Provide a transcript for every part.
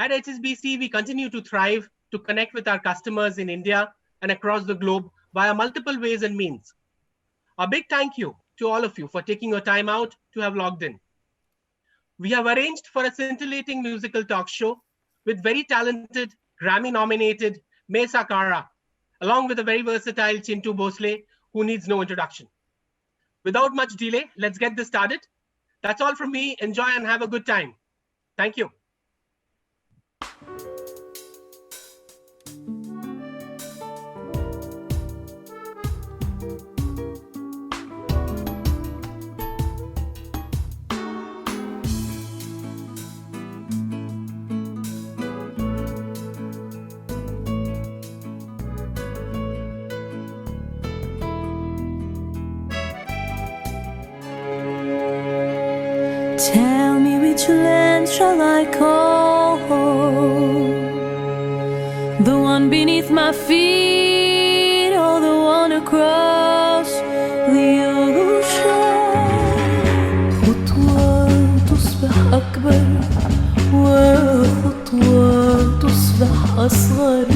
At HSBC, we continue to thrive to connect with our customers in India and across the globe via multiple ways and means. A big thank you to all of you for taking your time out to have logged in. We have arranged for a scintillating musical talk show with very talented, Grammy-nominated Mayssa Karaa, along with a very versatile Chin2 Bhosle, who needs no introduction. Without much delay, let's get this started. That's all from me. Enjoy and have a good time. Thank you. Tell me which land shall I call home? The one beneath my feet or the one across the ocean? خطوة تصبح أكبر وخطوة تصبح أصغر.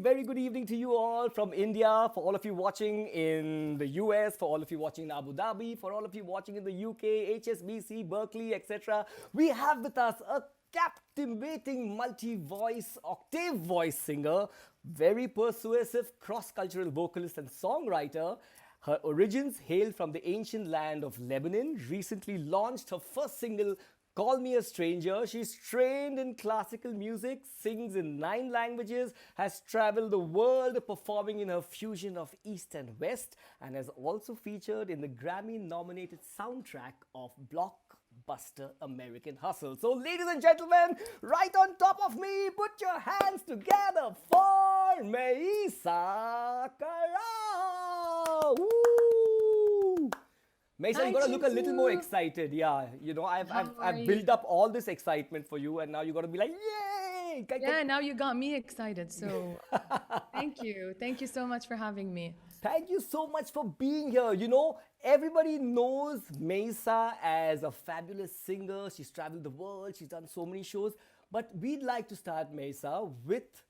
Very good evening to you all from India, for all of you watching in the US, for all of you watching in Abu Dhabi, for all of you watching in the UK, HSBC, Berkeley, etc. We have with us a captivating multi-voice, octave voice singer, very persuasive cross-cultural vocalist and songwriter. Her origins hail from the ancient land of Lebanon, recently launched her first single, Call Me a Stranger. She's trained in classical music, sings in 9 languages, has traveled the world performing in her fusion of East and West, and has also featured in the Grammy-nominated soundtrack of blockbuster American Hustle. So, ladies and gentlemen, right on top of me, put your hands together for Mayssa Karaa. Woo! Mayssa, you gotta look a little more excited. Yeah, you know, I've built up all this excitement for you, and now you gotta be like, yay! Yeah, now you got me excited. So, thank you. Thank you so much for having me. Thank you so much for being here. You know, everybody knows Mayssa as a fabulous singer. She's traveled the world. She's done so many shows. But we'd like to start, Mayssa, with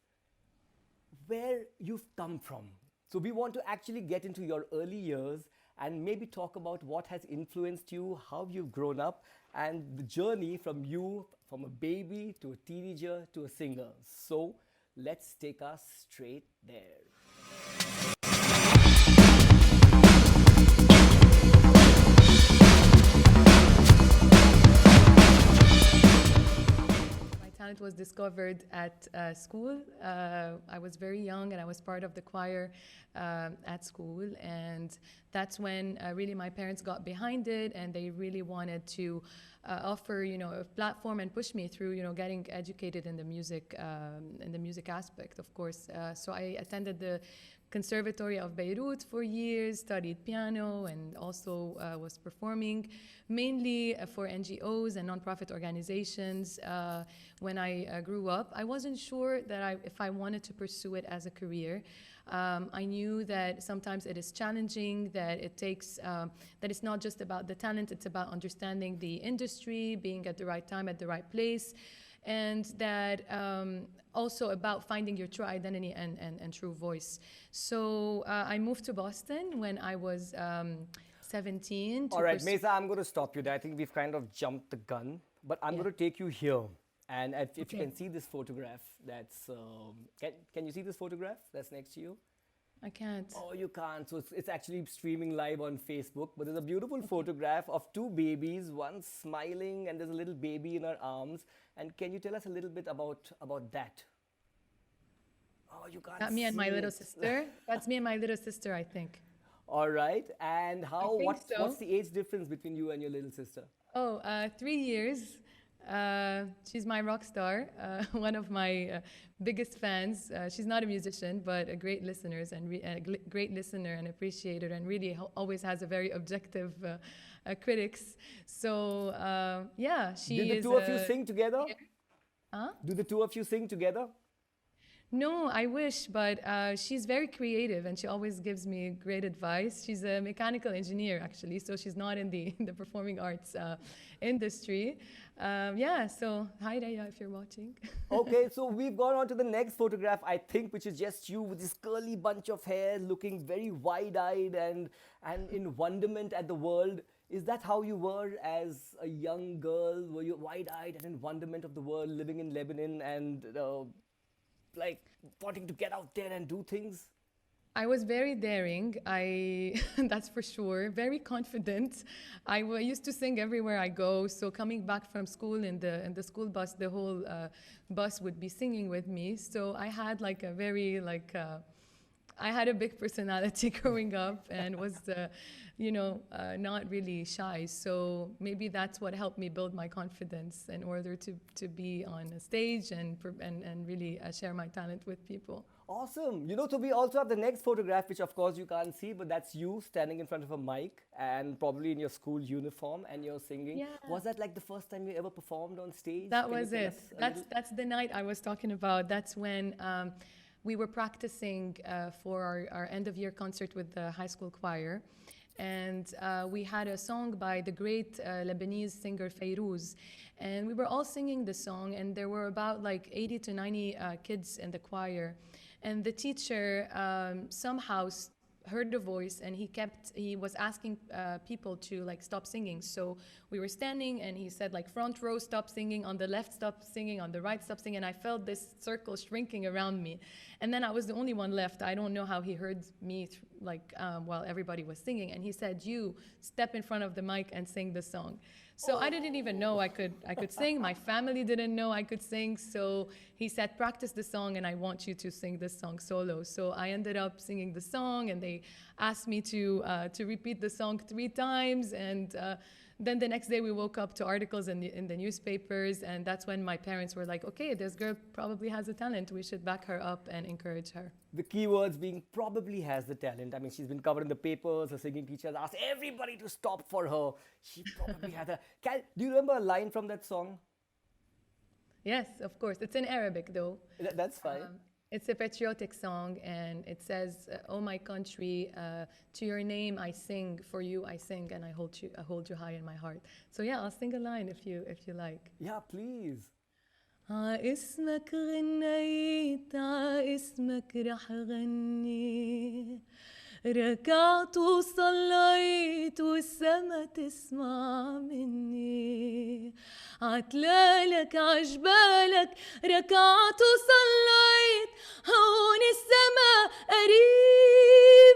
where you've come from. So we want to actually get into your early years and maybe talk about what has influenced you, how you've grown up, and the journey from you, from a baby to a teenager to a singer. So let's take us straight there. Talent was discovered at school. I was very young and I was part of the choir at school, and that's when really my parents got behind it, and they really wanted to offer, you know, a platform and push me through, you know, getting educated in the music aspect, of course. So I attended the Conservatory of Beirut for years, studied piano, and also was performing mainly for NGOs and nonprofit organizations. When I grew up, I wasn't sure that if I wanted to pursue it as a career. I knew that sometimes it is challenging, that it takes, that it's not just about the talent, it's about understanding the industry, being at the right time, at the right place, and that also about finding your true identity and true voice. So I moved to Boston when I was 17. All right, Mayssa, I'm going to stop you there. I think we've kind of jumped the gun, but I'm going to take you here. And if you can see this photograph, that's, can you see this photograph that's next to you? I can't. Oh, you can't. So it's actually streaming live on Facebook. But there's a beautiful photograph of two babies, one smiling and there's a little baby in her arms. And can you tell us a little bit about that? Oh, you can't Not me and my see little it. sister. That's me and my little sister, I think. All right. And what's the age difference between you and your little sister? Oh, 3 years. She's my rock star, one of my biggest fans. She's not a musician, but a great listener great listener and appreciator, and really always has a very objective critics. So yeah, she is. Do the two of you sing together? Huh? Do the two of you sing together? No, I wish, but she's very creative and she always gives me great advice. She's a mechanical engineer, actually, so she's not in the performing arts industry. Yeah, so hi, Raya, if you're watching. Okay, so we've gone on to the next photograph, I think, which is just you with this curly bunch of hair, looking very wide-eyed and in wonderment at the world. Is that how you were as a young girl? Were you wide-eyed and in wonderment of the world, living in Lebanon and like wanting to get out there and do things? I was very daring. That's for sure. Very confident. I used to sing everywhere I go. So coming back from school in the school bus, the whole bus would be singing with me. So I had like a very I had a big personality growing up and was, not really shy. So maybe that's what helped me build my confidence in order to be on a stage and really share my talent with people. Awesome. So we also have the next photograph, which of course you can't see, but that's you standing in front of a mic and probably in your school uniform and you're singing. Yeah. Was that like the first time you ever performed on stage? That was it. That's the night I was talking about. That's when we were practicing for our end-of-year concert with the high school choir. And we had a song by the great Lebanese singer Fayrouz. And we were all singing the song, and there were about like 80 to 90 kids in the choir. And the teacher somehow heard the voice, and he was asking people to like stop singing. So we were standing and he said like front row stop singing, on the left stop singing, on the right stop singing, and I felt this circle shrinking around me. And then I was the only one left. I don't know how he heard me while everybody was singing, and he said, "You step in front of the mic and sing the song." So I didn't even know I could sing. My family didn't know I could sing. So he said, "Practice the song, and I want you to sing this song solo." So I ended up singing the song, and they asked me to repeat the song 3 times. And then the next day we woke up to articles in the newspapers, and that's when my parents were like, "Okay, this girl probably has a talent. We should back her up and encourage her." The keywords being probably has the talent. I mean, she's been covered in the papers. Her singing teachers asked everybody to stop for her. She probably has a... Do you remember a line from that song? Yes, of course. It's in Arabic, though. That's fine. It's a patriotic song, and it says, "Oh my country, to your name I sing, for you I sing, and I hold you high in my heart." So yeah, I'll sing a line if you like. Yeah, please. اسمك غنيت اسمك رح غني ركعت وصليت والسما تسمع مني عتلالك عجبالك ركعت وصليت هون السما قريبي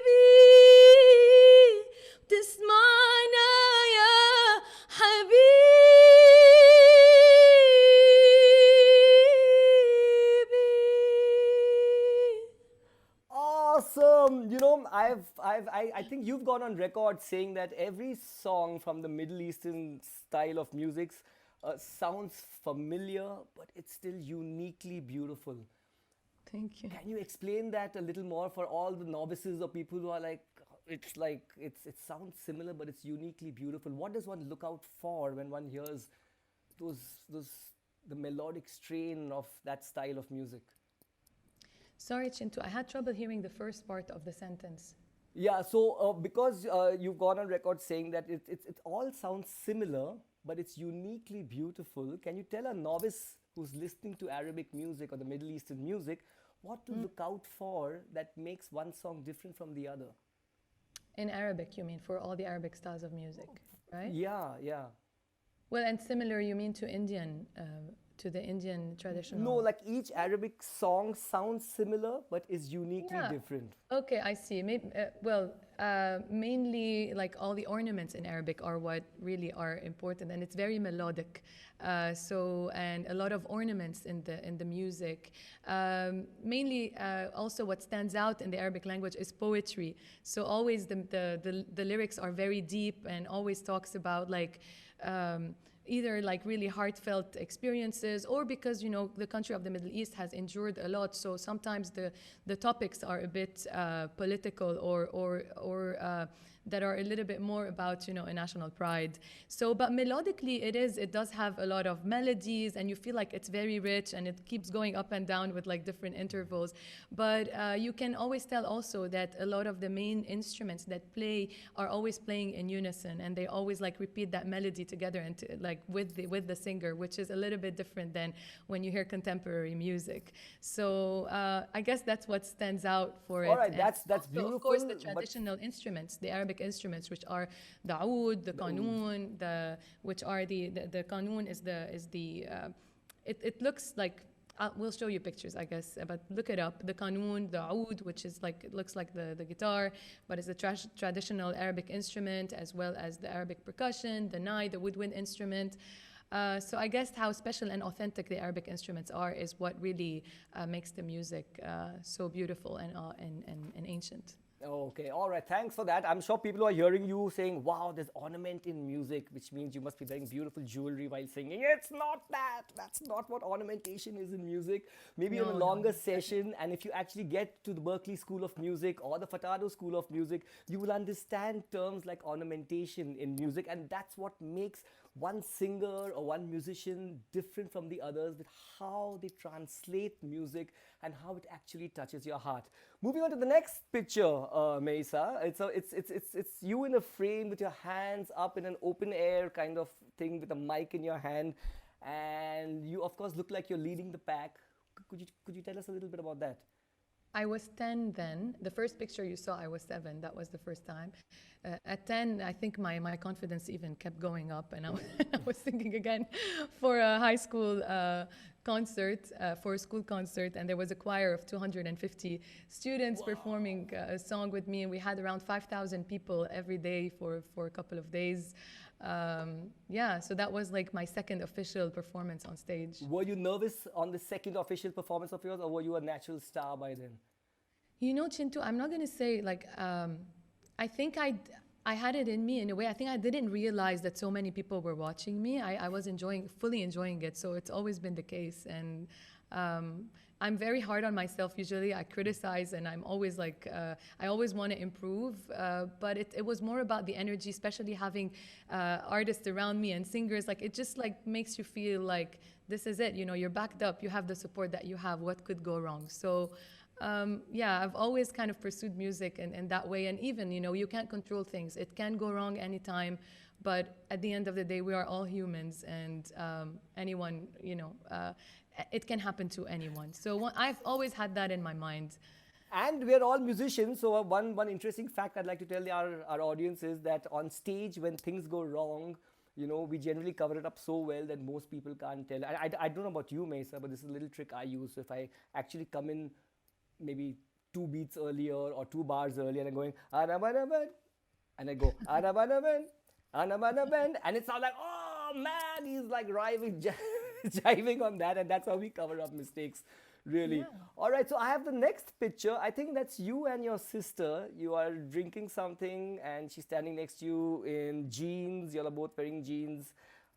بتسمعنا يا حبيبي. Awesome. I think you've gone on record saying that every song from the Middle Eastern style of music sounds familiar, but it's still uniquely beautiful. Thank you. Can you explain that a little more for all the novices or people who are like, it sounds similar, but it's uniquely beautiful. What does one look out for when one hears the melodic strain of that style of music? Sorry, Chintu, I had trouble hearing the first part of the sentence. Yeah, so because you've gone on record saying that it all sounds similar, but it's uniquely beautiful. Can you tell a novice who's listening to Arabic music or the Middle Eastern music what to look out for that makes one song different from the other? In Arabic, you mean, for all the Arabic styles of music, right? Yeah, yeah. Well, and similar, you mean to the Indian traditional? No, like each Arabic song sounds similar, but is uniquely different. Okay, I see. Maybe, mainly like all the ornaments in Arabic are what really are important, and it's very melodic. And a lot of ornaments in the music. Mainly, also what stands out in the Arabic language is poetry. So always the lyrics are very deep and always talks about like. Either like really heartfelt experiences or because, you know, the country of the Middle East has endured a lot. So sometimes the topics are a bit political or that are a little bit more about, you know, a national pride. So, but melodically it does have a lot of melodies and you feel like it's very rich and it keeps going up and down with like different intervals. But you can always tell also that a lot of the main instruments that play are always playing in unison and they always like repeat that melody together and like with the singer, which is a little bit different than when you hear contemporary music. So I guess that's what stands out for it. All right, that's beautiful. Of course, the traditional instruments, the Arabic instruments, which are the oud, the qanun, which are the qanun is the it looks like we'll show you pictures, I guess, but look it up. The qanun, the oud, which is like it looks like the guitar, but it's a traditional Arabic instrument, as well as the Arabic percussion, the nai, the woodwind instrument. So I guess how special and authentic the Arabic instruments are is what really makes the music so beautiful and ancient. Okay, all right, thanks for that. I'm sure people are hearing you saying, wow, there's ornament in music, which means you must be wearing beautiful jewelry while singing. It's not that. That's not what ornamentation is in music. Maybe on a longer session, and if you actually get to the Berklee School of Music or the Fatado School of Music, you will understand terms like ornamentation in music, and that's what makes one singer or one musician different from the others with how they translate music and how it actually touches your heart. Moving on to the next picture, Mayssa. It's you in a frame with your hands up in an open air kind of thing with a mic in your hand, and you of course look like you're leading the pack. Could you tell us a little bit about that? I was 10 then. The first picture you saw, I was 7. That was the first time. At 10, I think my confidence even kept going up, and I was singing again for a high school concert, for a school concert, and there was a choir of 250 students performing a song with me, and we had around 5,000 people every day for a couple of days. So that was like my second official performance on stage. Were you nervous on the second official performance of yours, or were you a natural star by then? You know, Chintu, I'm not going to say like, I think I had it in me in a way. I think I didn't realize that so many people were watching me. I was fully enjoying it. So it's always been the case. And I'm very hard on myself usually. I criticize and I'm always like, I always want to improve. But it was more about the energy, especially having artists around me and singers. Like it just like makes you feel like this is it. You know, you're backed up. You have the support that you have. What could go wrong? So I've always kind of pursued music in that way. And even, you know, you can't control things. It can go wrong anytime. But at the end of the day, we are all humans, and anyone, you know, it can happen to anyone. So I've always had that in my mind. And we're all musicians, so one interesting fact I'd like to tell our audience is that on stage, when things go wrong, you know, we generally cover it up so well that most people can't tell. I don't know about you, Mayssa, but this is a little trick I use. So if I actually come in maybe 2 beats earlier or 2 bars earlier and going, and I go, and it sounds like, oh man, he's like jiving on that, and that's how we cover up mistakes, really. Yeah. All right, so I have the next picture. I think that's you and your sister. You are drinking something, and she's standing next to you in jeans. You're both wearing jeans.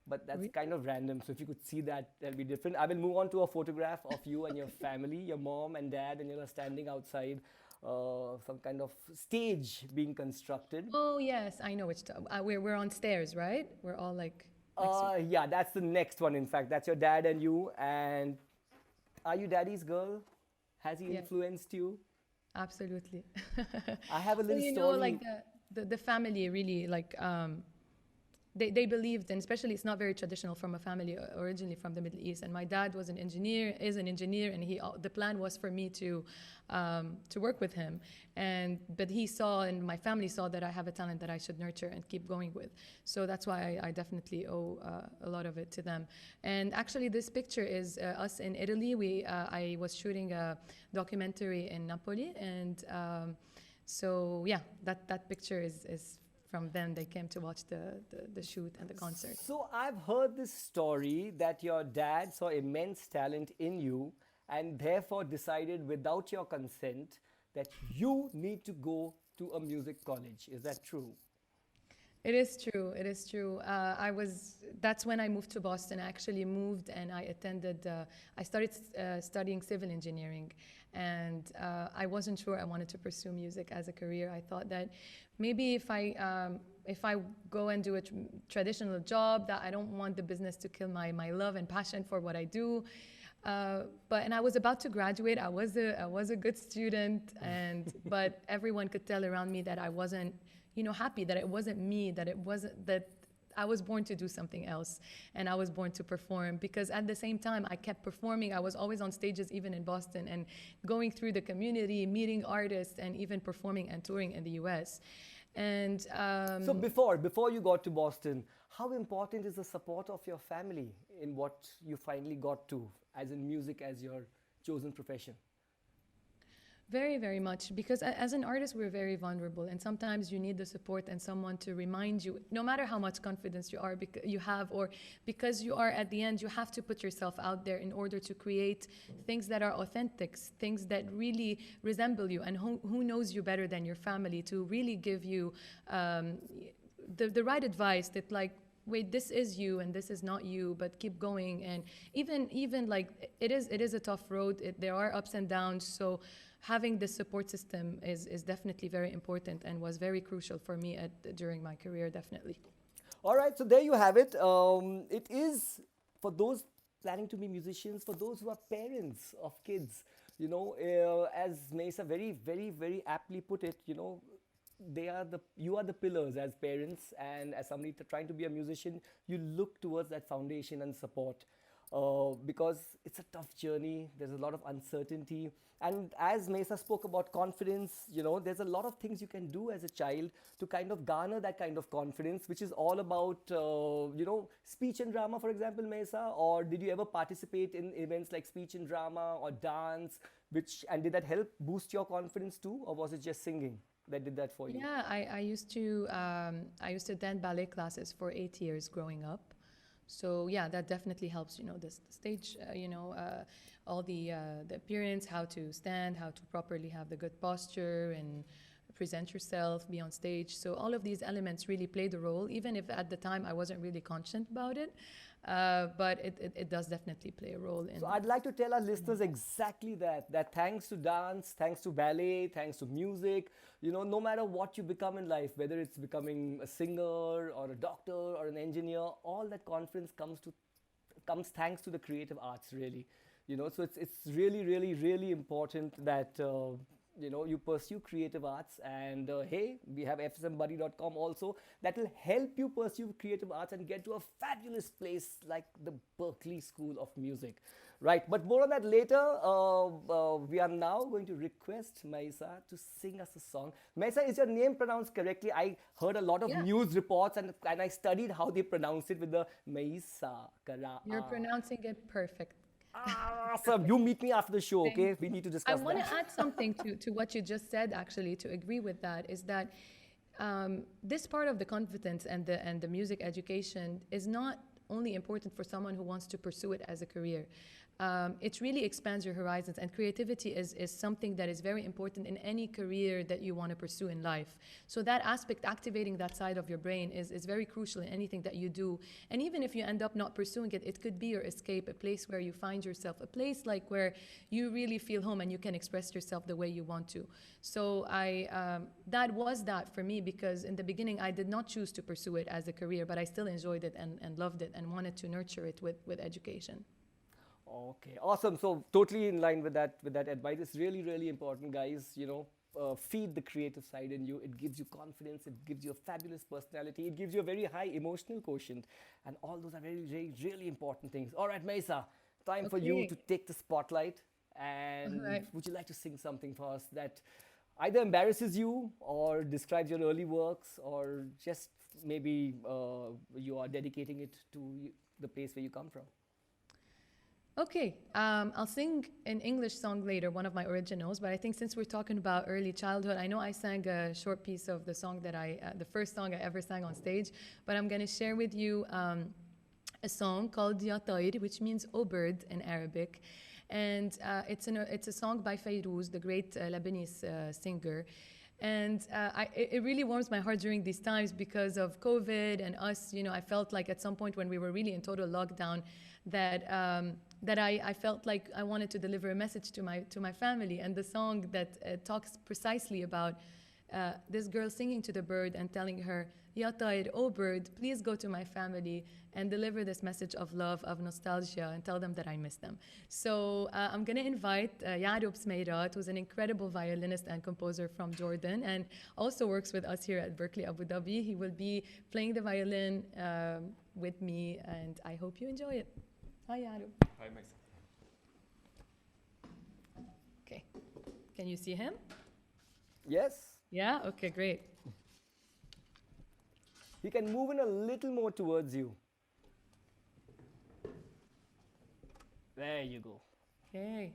but that's kind of random. So if you could see that, that'll be different. I will move on to a photograph of you and your family, your mom and dad, and you're standing outside some kind of stage being constructed. Oh yes, I know which. We're on stairs, right? We're all like next to Yeah, that's the next one. In fact, that's your dad and you. And are you daddy's girl? Has he Yeah. influenced you? Absolutely. I have a Well, little you story. know, like the family really like they believed, and especially it's not very traditional from a family originally from the Middle East. And my dad was an engineer, is an engineer, and the plan was for me to work with him. But he saw, and my family saw that I have a talent that I should nurture and keep going with. So that's why I definitely owe a lot of it to them. And actually, this picture is us in Italy. I was shooting a documentary in Napoli, and so yeah, that picture is from them. They came to watch the shoot and the concert. So I've heard this story that your dad saw immense talent in you and therefore decided without your consent that you need to go to a music college. Is that true? It is true. It is true. That's when I moved to Boston. I actually moved and I attended, I started studying civil engineering. And I wasn't sure I wanted to pursue music as a career. I thought that maybe if I go and do a traditional job, that I don't want the business to kill my love and passion for what I do. And I was about to graduate. I was a good student, but everyone could tell around me that I wasn't, happy, that it wasn't me, that I was born to do something else, and I was born to perform, because at the same time I kept performing. I was always on stages, even in Boston, and going through the community, meeting artists, and even performing and touring in the US. And so before you got to Boston, how important is the support of your family in what you finally got to, as in music as your chosen profession? Very, very much, because as an artist, we're very vulnerable, and sometimes you need the support and someone to remind you, no matter how much confidence you have, or because you are at the end, you have to put yourself out there in order to create things that are authentic, things that really resemble you, and who knows you better than your family to really give you the right advice that, like, wait, this is you and this is not you, but keep going. And even like it is a tough road. There are ups and downs. So having this support system is definitely very important and was very crucial for me during my career, definitely. All right, so there you have it. It is for those planning to be musicians, for those who are parents of kids, as Mayssa very, very, very aptly put it, you are the pillars as parents, and as somebody trying to be a musician, you look towards that foundation and support, because it's a tough journey. There's a lot of uncertainty, and as Mayssa spoke about confidence, there's a lot of things you can do as a child to kind of garner that kind of confidence, which is all about speech and drama, for example, Mayssa. Or did you ever participate in events like speech and drama or dance, and did that help boost your confidence too, or was it just singing that did that for you? Yeah, I used to attend ballet classes for 8 years growing up. So yeah, that definitely helps. The stage, all the appearance, how to stand, how to properly have the good posture and present yourself, be on stage. So all of these elements really played a role, even if at the time I wasn't really conscious about it. But it does definitely play a role in. So I'd like to tell our listeners exactly that thanks to dance, thanks to ballet, thanks to music, no matter what you become in life, whether it's becoming a singer or a doctor or an engineer, all that confidence comes thanks to the creative arts, really. So it's really, really, really important that you pursue creative arts, and hey, we have fsmbuddy.com also that will help you pursue creative arts and get to a fabulous place like the Berklee School of Music, right? But more on that later. We are now going to request Mayssa to sing us a song. Mayssa, is your name pronounced correctly? I heard a lot of news reports and I studied how they pronounce it with the Mayssa Karaa. You're pronouncing it perfect. Awesome. You meet me after the show, okay? We need to discuss that. I want to add something to what you just said, actually, to agree with that, is that this part of the confidence and the music education is not only important for someone who wants to pursue it as a career. It really expands your horizons, and creativity is something that is very important in any career that you want to pursue in life. So that aspect, activating that side of your brain is very crucial in anything that you do. And even if you end up not pursuing it, it could be your escape, a place where you find yourself, a place like where you really feel home and you can express yourself the way you want to. So that was that for me, because in the beginning I did not choose to pursue it as a career, but I still enjoyed it and loved it and wanted to nurture it with education. Okay, awesome. So totally in line with that advice. It's really, really important, guys. Feed the creative side in you. It gives you confidence. It gives you a fabulous personality. It gives you a very high emotional quotient, and all those are very, very, really important things. All right, Mayssa, time for you to take the spotlight. And would you like to sing something for us that either embarrasses you or describes your early works, or just maybe you are dedicating it to the place where you come from? Okay, I'll sing an English song later, one of my originals, but I think since we're talking about early childhood, I know I sang a short piece of the song that the first song I ever sang on stage, but I'm gonna share with you a song called Ya Tayr, which means "O Bird" in Arabic. And it's a song by Fayrouz, the great Lebanese singer. And it really warms my heart during these times because of COVID and us. I felt like at some point when we were really in total lockdown that I felt like I wanted to deliver a message to my family. And the song that talks precisely about this girl singing to the bird and telling her, Ya Tayr, O bird, please go to my family and deliver this message of love, of nostalgia, and tell them that I miss them. So I'm going to invite Yaroub Smeirat, who's an incredible violinist and composer from Jordan, and also works with us here at Berkeley, Abu Dhabi. He will be playing the violin with me, and I hope you enjoy it. Hi, Yaroub. Hi, Mayssa. Okay. Can you see him? Yes. Yeah? Okay, great. He can move in a little more towards you. There you go. Okay.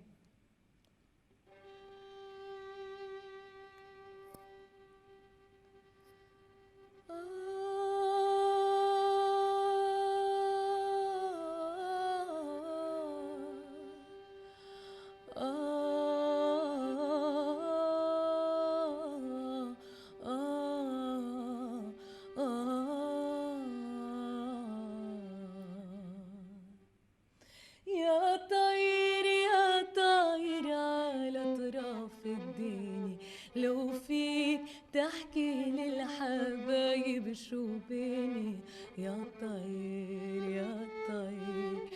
لو فيك تحكي للحبايب شو بيني يا طير يا طير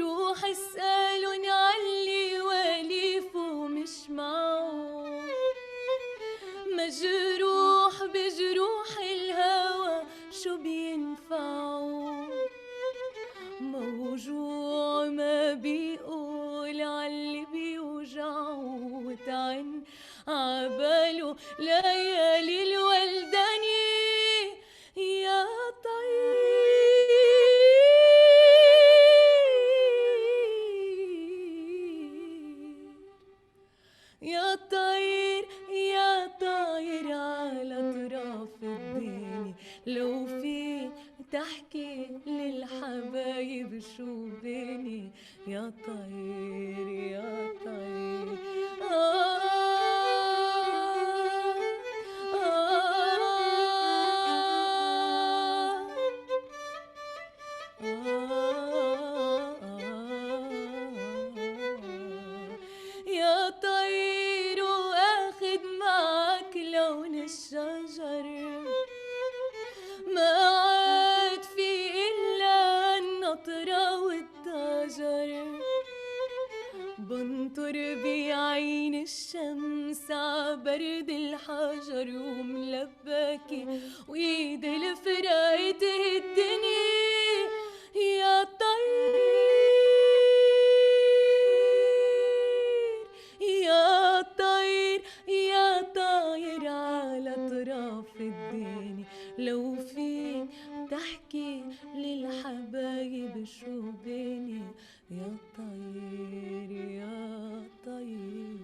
روح اسألن علي وليف ومش معه مجروح بجروح الهوى شو بينفعه موجوع ما بيقول عاللي بيوجعه وتعن عباله ليالي الولداني يا طير يا طير يا طاير على اطراف الدنيا لو في تحكي للحبايب شو بيني يا طير يا طير يا طير واخد معك لون الشجر ما عاد في إلا النطرة والضجر بنطر بعين الشمس عبرد الحجر وملبكي وإيد الفراق تهدني يا طير يا طير يا طاير على أطراف الدنيا لو فيك تحكي للحبايب شو بيني يا طير يا طير.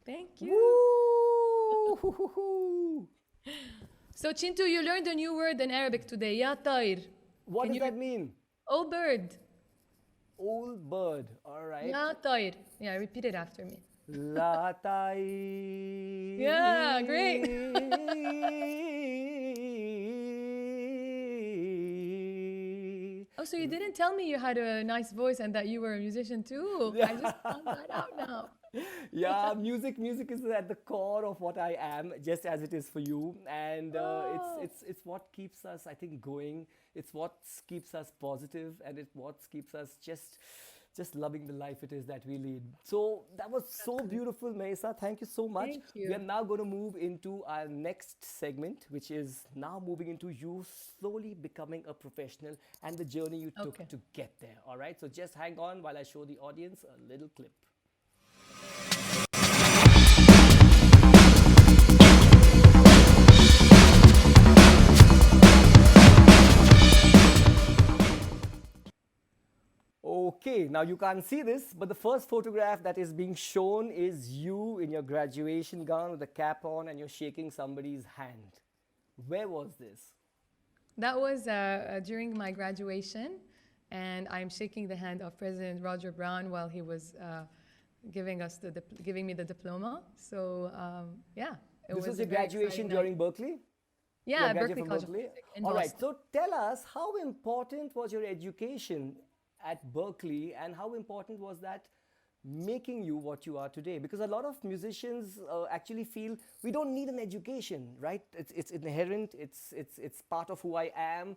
Thank you. So Chin2, you learned a new word in Arabic today. Ya tayr. What does that mean? Oh bird. Old bird. All right. Ya tayr. Yeah, repeat it after me. La tai. Yeah, great. Oh, so you didn't tell me you had a nice voice and that you were a musician too. I just found that out now. Yeah, music is at the core of what I am, just as it is for you, and it's what keeps us, I think, going. It's what keeps us positive, and it's what keeps us just loving the life it is that we lead. So that was so beautiful, Mayssa. Thank you so much. Thank you. We are now going to move into our next segment, which is now moving into you slowly becoming a professional and the journey you took to get there. All right, so just hang on while I show the audience a little clip. Okay, now you can't see this, but the first photograph that is being shown is you in your graduation gown with a cap on and you're shaking somebody's hand. Where was this? That was during my graduation, and I'm shaking the hand of President Roger Brown while he was giving me the diploma. So yeah, This was your graduation during Berkeley? Yeah, Berkeley College of Music in All right, Boston. so tell us, how important was your education at Berkeley, and how important was that making you what you are today? Because a lot of musicians actually feel we don't need an education, right? It's inherent, it's part of who I am.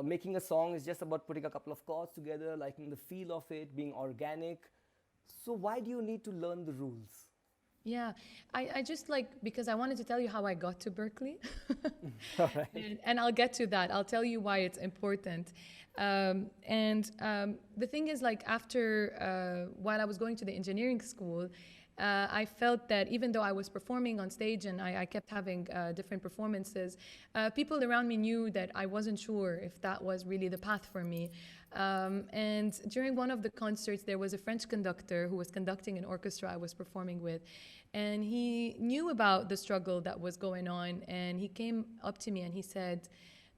Making a song is just about putting a couple of chords together, liking the feel of it, being organic. So why do you need to learn the rules? Yeah, I just because I wanted to tell you how I got to Berkeley. All right. And I'll get to that. I'll tell you why it's important. The thing is, after, while I was going to the engineering school, I felt that even though I was performing on stage and I kept having different performances, people around me knew that I wasn't sure if that was really the path for me. And during one of the concerts, there was a French conductor who was conducting an orchestra I was performing with. And he knew about the struggle that was going on. And he came up to me and he said,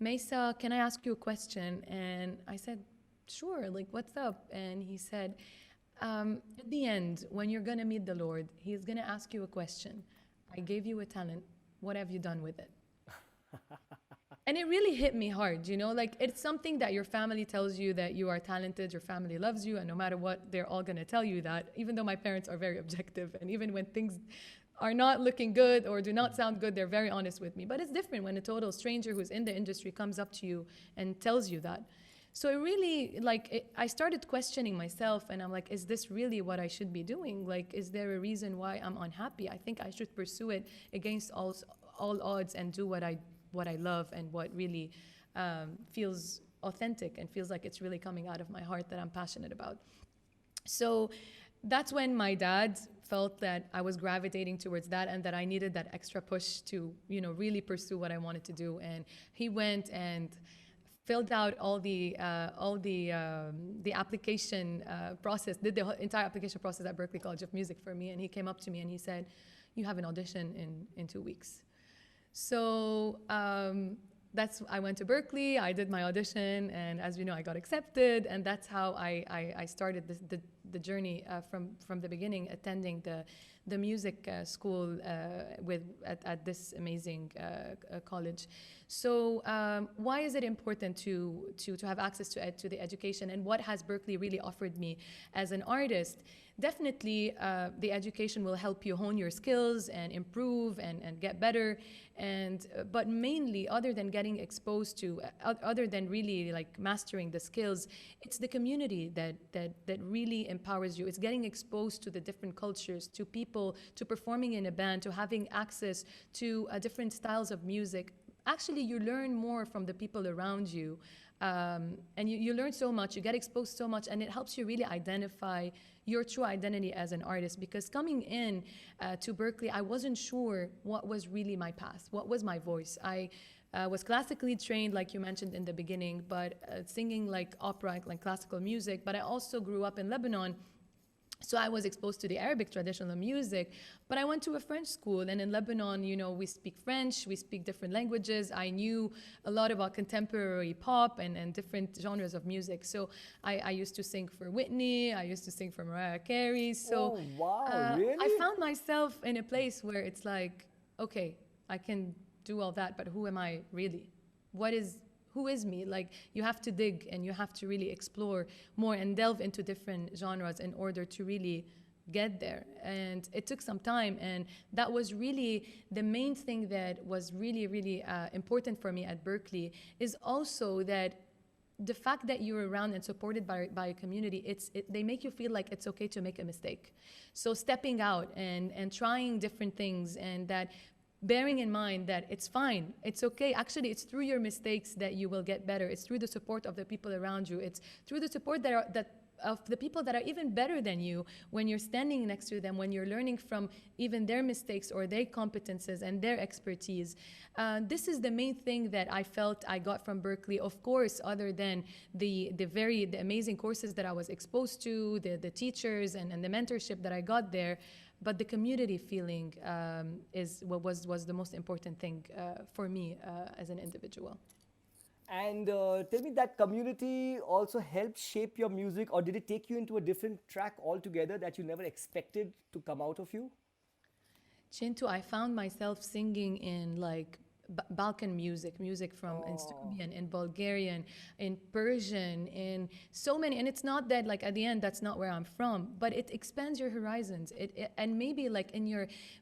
Mayssa, can I ask you a question? And I said, sure, what's up? And he said, at the end, when you're going to meet the Lord, He's going to ask you a question. I gave you a talent. What have you done with it? And it really hit me hard, it's something that your family tells you that you are talented, your family loves you, and no matter what, they're all going to tell you that, even though my parents are very objective, and even when things are not looking good or do not sound good, they're very honest with me. But it's different when a total stranger who's in the industry comes up to you and tells you that. So it really, I started questioning myself, and I'm like, is this really what I should be doing? Is there a reason why I'm unhappy? I think I should pursue it against all odds and do what I love and what really feels authentic and feels like it's really coming out of my heart that I'm passionate about. So that's when my dad felt that I was gravitating towards that and that I needed that extra push to, really pursue what I wanted to do. And he went and filled out all the application process, did the entire application process at Berklee College of Music for me. And he came up to me and he said, you have an audition in 2 weeks. So I went to Berkeley, I did my audition, and as you know, I got accepted, and that's how I started the journey from the beginning, attending the music school at this amazing college. So why is it important to have access to the education, and what has Berkeley really offered me as an artist? Definitely, the education will help you hone your skills and improve and get better. But mainly, other than getting exposed to, other than really mastering the skills, it's the community that really empowers you. It's getting exposed to the different cultures, to people, to performing in a band, to having access to different styles of music. Actually, you learn more from the people around you. And you learn so much, you get exposed so much, and it helps you really identify your true identity as an artist. Because coming in to Berkeley, I wasn't sure what was really my path, what was my voice. I was classically trained, like you mentioned in the beginning, but singing opera, classical music. But I also grew up in Lebanon, So I was exposed to the Arabic traditional music, but I went to a French school, and in Lebanon, you know, we speak French, we speak different languages. I knew a lot about contemporary pop and different genres of music. So I used to sing for Whitney, I used to sing for Mariah Carey. So Oh, wow, I really? found myself in a place where it's like, okay, I can do all that, but who am I really? Who is me? Like, you have to dig and you have to really explore more and delve into different genres in order to really get there. And it took some time, and that was really the main thing that was really important for me at Berklee, is also that the fact that you're around and supported by a community, they make you feel like it's okay to make a mistake. So stepping out and trying different things, and that bearing in mind that it's fine, it's okay. Actually, it's through your mistakes that you will get better. It's through the support of the people around you. It's through the support of the people that are even better than you, when you're standing next to them, when you're learning from even their mistakes or their competences and their expertise. This is the main thing that I felt I got from Berklee. Of course, other than the amazing courses that I was exposed to, the teachers and the mentorship that I got there. But the community feeling is what was the most important thing for me as an individual. And tell me, that community also helped shape your music, or did it take you into a different track altogether that you never expected to come out of you? Chin2, I found myself singing in like Balkan music from in Serbian, in Bulgarian, in Persian, in so many. And it's not that like at the end that's not where I'm from, but it expands your horizons. And maybe like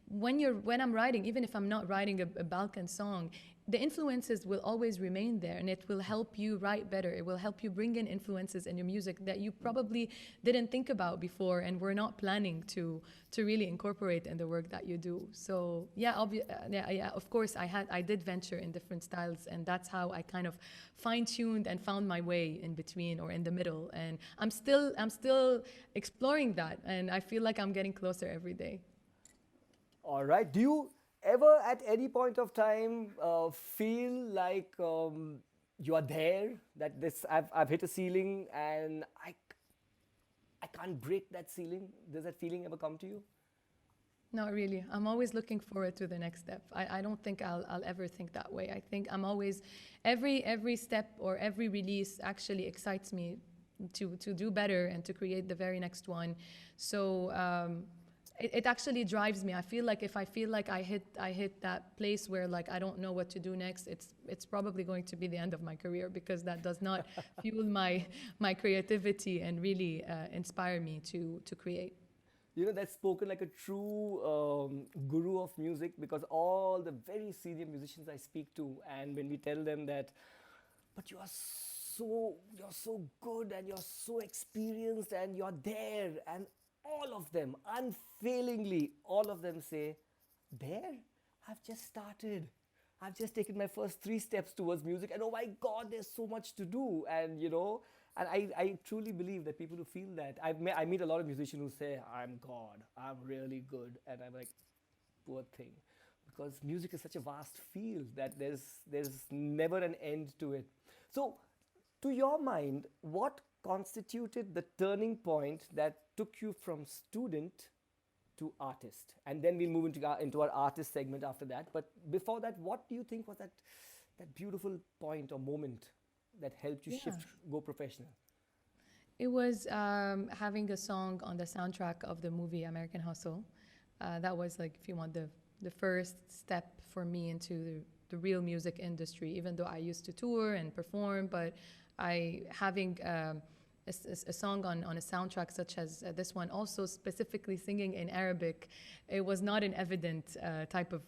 when I'm writing, even if I'm not writing a Balkan song, the influences will always remain there, and it will help you write better. It will help you bring in influences in your music that you probably didn't think about before and were not planning to really incorporate in the work that you do. So yeah, of course, I did venture in different styles, and that's how I kind of fine-tuned and found my way in between or in the middle. And I'm still exploring that, and I feel like I'm getting closer every day. All right. Do you ever at any point of time feel like you are there, that I've hit a ceiling and I can't break that ceiling? Does that feeling ever come to you? Not really. I'm always looking forward to the next step. I don't think I'll ever think that way. I think I'm always, every step or every release actually excites me to do better and to create the very next one. So it actually drives me. I feel like if I feel like I hit that place where like I don't know what to do next, it's probably going to be the end of my career, because that does not fuel my creativity and really inspire me to create. You know, that's spoken like a true guru of music, because all the very senior musicians I speak to, and when we tell them that, but you're so good and you're so experienced and you're there, and all of them, unfailingly, all of them say, there? I've just started. I've just taken my first 3 steps towards music, and oh my God, there's so much to do. And you know, and I truly believe that people who feel that, I meet a lot of musicians who say, I'm God, I'm really good. And I'm like, poor thing. Because music is such a vast field that there's never an end to it. So, to your mind, what constituted the turning point that took you from student to artist? And then we'll move into our artist segment after that. But before that, what do you think was that beautiful point or moment that helped you shift, go professional? It was having a song on the soundtrack of the movie American Hustle. That was like, if you want, the first step for me into the real music industry, even though I used to tour and perform, but having a song on a soundtrack such as this one, also specifically singing in Arabic, it was not an evident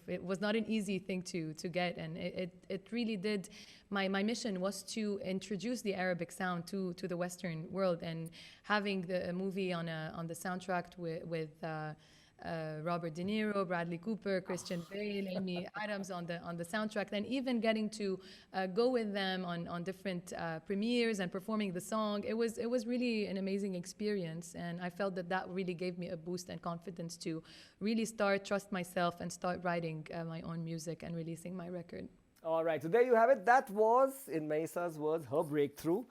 it was not an easy thing to get, and it really did. My mission was to introduce the Arabic sound to the Western world, and having the movie on the soundtrack with Robert De Niro, Bradley Cooper, Christian Bale, Amy Adams on the soundtrack, then even getting to go with them on different premieres and performing the song. It was really an amazing experience, and I felt that really gave me a boost and confidence to really trust myself and start writing my own music and releasing my record. All right, so there you have it. That was, in Mayssa's words, her breakthrough.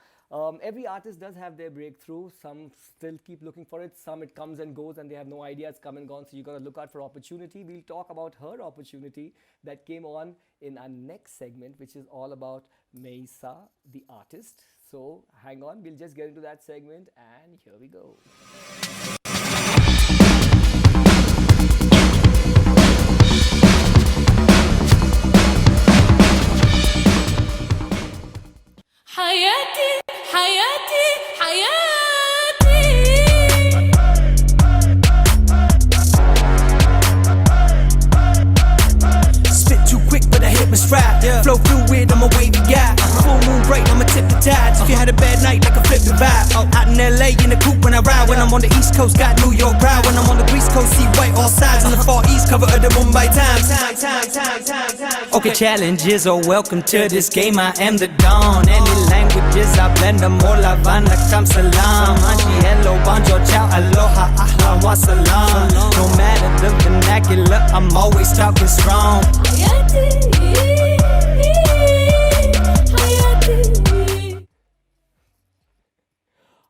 Every artist does have their breakthrough. Some still keep looking for it. Some it comes and goes and they have no idea it's come and gone. So you got to look out for opportunity. We'll talk about her opportunity that came on in our next segment, which is all about Mayssa, the artist. So hang on, we'll just get into that segment and here we go. حياتي حياتي حياتي Spit too quick, but I hit my stride. Flow fluid, I'm a wavy guy. Full moon bright, I'ma tip the tides. If you had a bad night, I can flip the vibe. Out in LA in the coupe when I ride. When I'm on the East Coast, got New York pride. When I'm on the Greece Coast, see white all sides. On the Far East, cover of the Mumbai Times. Okay, challenges are welcome to this game. I am the dawn. Any languages, I blend them all. Havana, kam salam. Anji, hello, bonjour, ciao, aloha, ahlan, wa salam. No matter the vernacular, I'm always talking strong. حياتي حياتي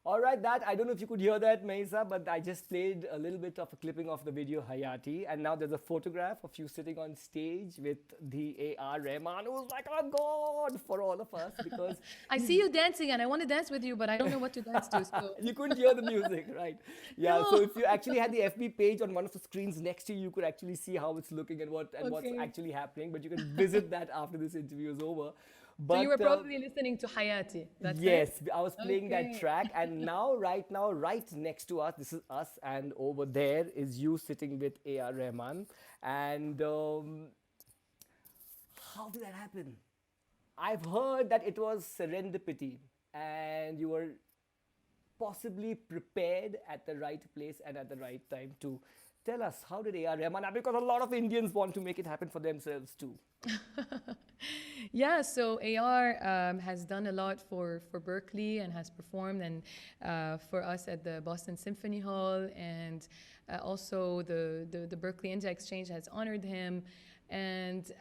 All right, that I don't know if you could hear that, Mayssa, but I just played a little bit of a clipping of the video Hayati, and now there's a photograph of you sitting on stage with the A.R. Rahman, who's like a god for all of us because I see you dancing and I want to dance with you, but I don't know what to dance to. So. you couldn't hear the music, right? Yeah. No. So if you actually had the FB page on one of the screens next to you, you could actually see how it's looking and what's Okay. actually happening. But you can visit that after this interview is over. But So you were probably listening to Hayati. That's yes, it? I was playing that Okay. track, and now, right next to us, this is us, and over there is you sitting with A.R. Rahman. And how did that happen? I've heard that it was serendipity, and you were possibly prepared at the right place and at the right time too. Tell us, how did A.R. Rahman, because a lot of Indians want to make it happen for themselves too. Yeah, so AR has done a lot for Berkeley and has performed and for us at the Boston Symphony Hall, and also the Berkeley India Exchange has honored him. And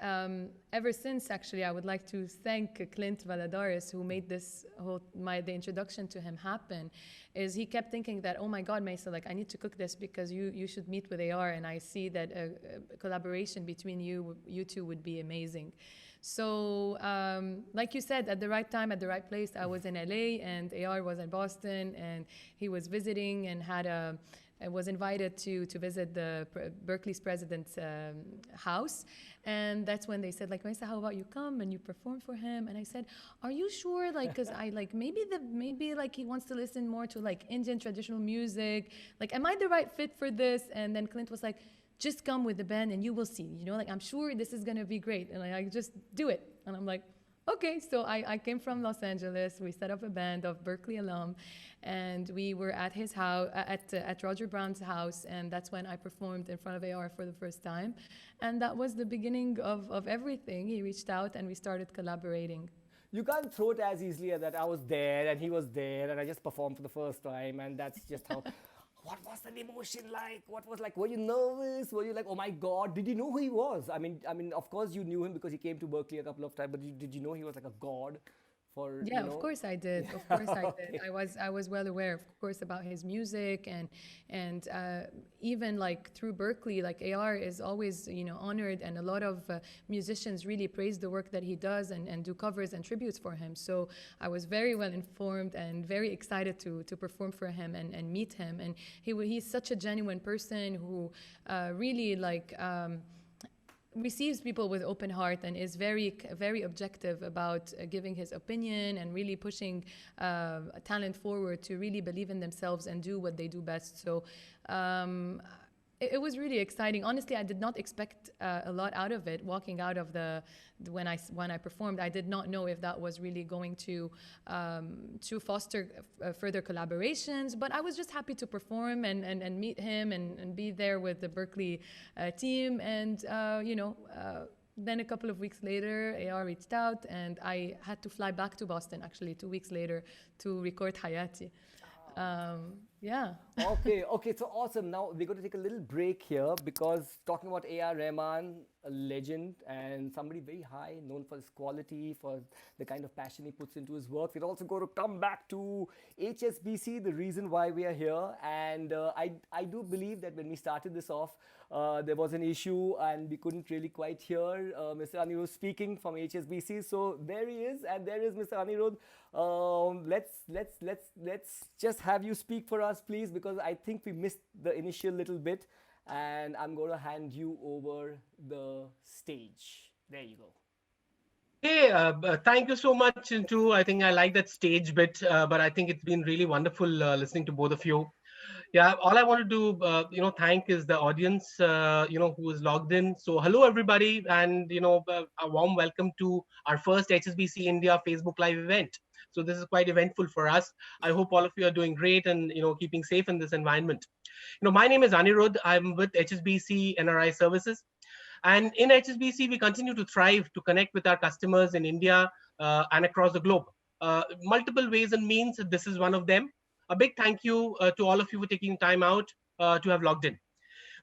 ever since, actually, I would like to thank Clint Valadares, who made this the introduction to him happen. Is he kept thinking that, oh my God, Mayssa, like I need to cook this because you should meet with AR, and I see that a collaboration between you two would be amazing. So, like you said, at the right time, at the right place, I was in LA and AR was in Boston, and he was visiting and was invited to visit the Berkeley's president's house. And that's when they said, like, Mayssa, how about you come and you perform for him? And I said, are you sure? Like, because I like maybe like he wants to listen more to like Indian traditional music. Like, am I the right fit for this? And then Clint was like, just come with the band and you will see. You know, like, I'm sure this is gonna be great. And I just do it. And I'm like, okay. So I came from Los Angeles. We set up a band of Berkeley alum, and we were at his house, at Roger Brown's house, and that's when I performed in front of AR for the first time. And that was the beginning of everything. He reached out and we started collaborating. You can't throw it as easily as that I was there and he was there and I just performed for the first time, and that's just how. What was the emotion like? What was like? Were you nervous? Were you like, oh my God? Did you know who he was? I mean, of course you knew him because he came to Berkeley a couple of times. But did you know he was like a god? For Yeah, you know? of course I did. Of course I did. I was well aware, of course, about his music and even like through Berkeley, like AR is always honored, and a lot of musicians really praise the work that he does and do covers and tributes for him. So I was very well informed and very excited to perform for him and meet him. And he's such a genuine person who really like. Receives people with open heart and is very objective about giving his opinion and really pushing talent forward to really believe in themselves and do what they do best. So it was really exciting. Honestly, I did not expect a lot out of it. Walking out of when I performed, I did not know if that was really going to foster further collaborations. But I was just happy to perform and meet him and be there with the Berkeley team. And then a couple of weeks later, AR reached out, and I had to fly back to Boston actually 2 weeks later to record Hayati. Yeah. Okay, so awesome. Now we're going to take a little break here because talking about A.R. Rahman, a legend and somebody very high, known for his quality, for the kind of passion he puts into his work. We're also going to come back to HSBC, the reason why we are here. And I do believe that when we started this off, there was an issue and we couldn't really quite hear Mr. Anirudh speaking from HSBC. So there he is, and there is Mr. Anirudh. Let's just have you speak for us, please, because I think we missed the initial little bit, and I'm going to hand you over the stage. There you go. Hey, thank you so much, Chintu. I think I like that stage bit, but I think it's been really wonderful listening to both of you. Yeah, all I want to do, thank is the audience, who is logged in. So, hello everybody, and a warm welcome to our first HSBC India Facebook Live event. So this is quite eventful for us. I hope all of you are doing great and keeping safe in this environment. My name is Anirudh. I'm with HSBC NRI Services. And in HSBC, we continue to thrive to connect with our customers in India and across the globe. Multiple ways and means, this is one of them. A big thank you to all of you for taking time out to have logged in.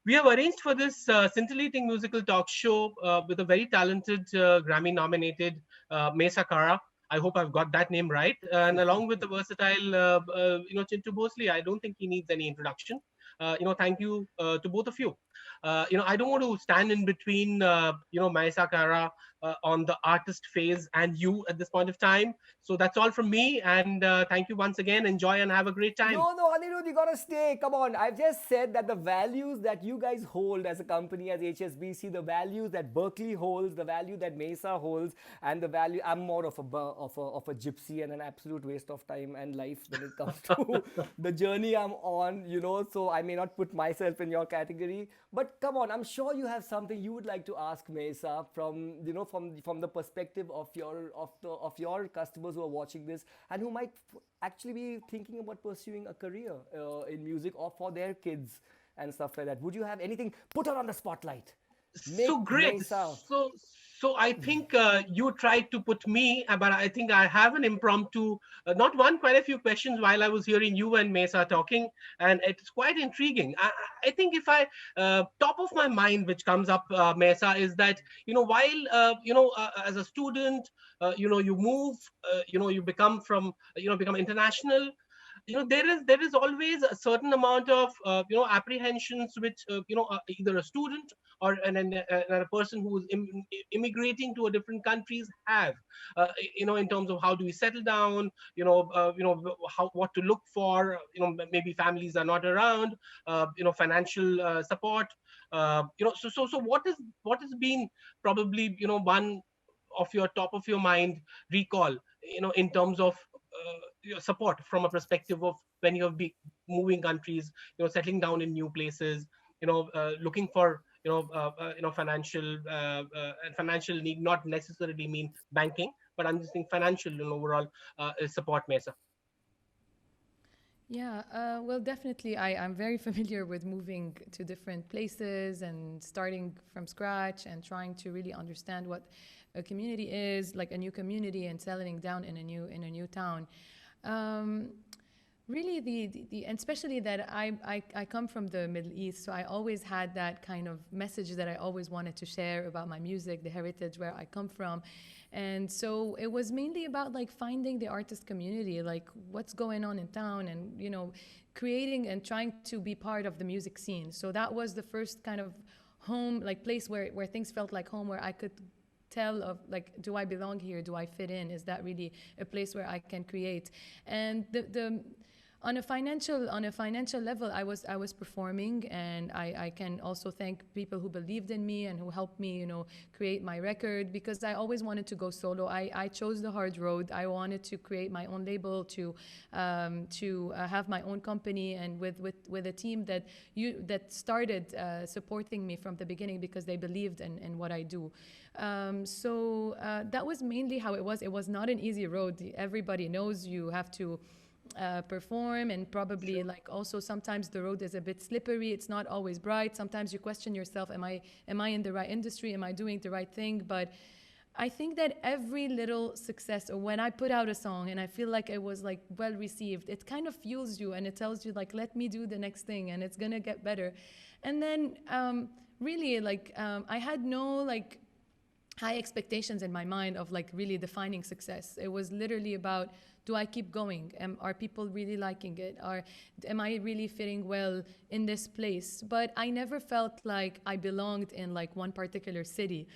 We have arranged for this scintillating musical talk show with a very talented Grammy nominated Mayssa Karaa. I hope I've got that name right. And along with the versatile, Chin2 Bhosle, I don't think he needs any introduction. Thank you to both of you. I don't want to stand in between, Mayssa Karaa on the artist phase and you at this point of time. So that's all from me. And thank you once again. Enjoy and have a great time. No, Anirudh, you gotta stay. Come on. I've just said that the values that you guys hold as a company, as HSBC, the values that Berkeley holds, the value that Mayssa holds, and the value. I'm more of a gypsy and an absolute waste of time and life when it comes to the journey I'm on. So I may not put myself in your category, but come on. I'm sure you have something you would like to ask Mayssa from the perspective of your customers who are watching this and who might actually be thinking about pursuing a career in music or for their kids and stuff like that. Would you have anything? Put her on the spotlight. So great. Mayssa. So I think you tried to put me, but I think I have an impromptu, not one, quite a few questions while I was hearing you and Mayssa talking, and it's quite intriguing. I think if I top of my mind, which comes up, Mayssa, is that while as a student, you move, you become international. There is always a certain amount of apprehensions which either a student or a person who is immigrating to a different countries have in terms of how do we settle down, what to look for, maybe families are not around, financial support, so what has been probably one of your top of your mind recall in terms of your support from a perspective of when you're moving countries, settling down in new places, looking for financial and financial need not necessarily mean banking, but I'm just saying financial and overall support, Mayssa. Yeah, well, definitely. I'm very familiar with moving to different places and starting from scratch and trying to really understand what a community is, like a new community, and settling down in a new town. Really, and especially that I come from the Middle East, so I always had that kind of message that I always wanted to share about my music, the heritage where I come from. And so it was mainly about like finding the artist community, like what's going on in town, and creating and trying to be part of the music scene. So that was the first kind of home, like place where things felt like home, where I could tell of like, do I belong here? Do I fit in? Is that really a place where I can create? And the on a financial level, I was performing, and I can also thank people who believed in me and who helped me, create my record, because I always wanted to go solo. I chose the hard road. I wanted to create my own label, to have my own company, and with a team that started supporting me from the beginning because they believed in what I do. So that was mainly how it was. It was not an easy road. Everybody knows you have to perform, and probably like also sometimes the road is a bit slippery. It's not always bright. Sometimes you question yourself, am I in the right industry? Am I doing the right thing? But I think that every little success, or when I put out a song and I feel like it was like well received, it kind of fuels you and it tells you like, let me do the next thing and it's gonna get better. And then really like I had no like high expectations in my mind of like really defining success. It was literally about, do I keep going? Are people really liking it? Am I really fitting well in this place? But I never felt like I belonged in like one particular city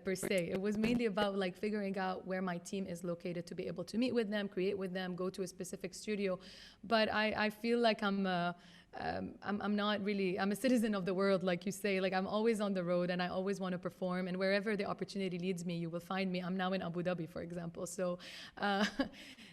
per se. It was mainly about like figuring out where my team is located to be able to meet with them, create with them, go to a specific studio. But I feel like I'm not really, I'm a citizen of the world, like you say. Like I'm always on the road and I always want to perform, and wherever the opportunity leads me, you will find me. I'm now in Abu Dhabi, for example. So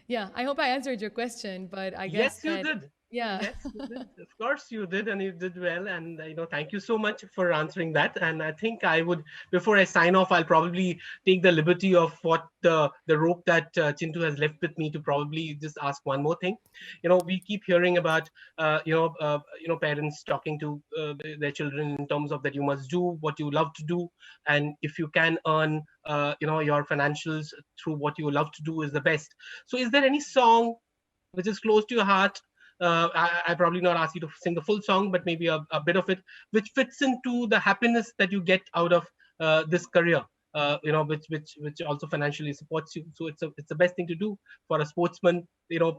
yeah, I hope I answered your question, but I guess Yes, you did. yeah. Yes, you did. Of course you did, and you did well. And thank you so much for answering that. And I think I would, before I sign off, I'll probably take the liberty of what the rope that Chintu has left with me to probably just ask one more thing. We keep hearing about parents talking to their children in terms of that you must do what you love to do, and if you can earn your financials through what you love to do is the best. So, is there any song which is close to your heart? I probably not ask you to sing the full song, but maybe a bit of it, which fits into the happiness that you get out of this career, which also financially supports you. So it's the best thing to do for a sportsman.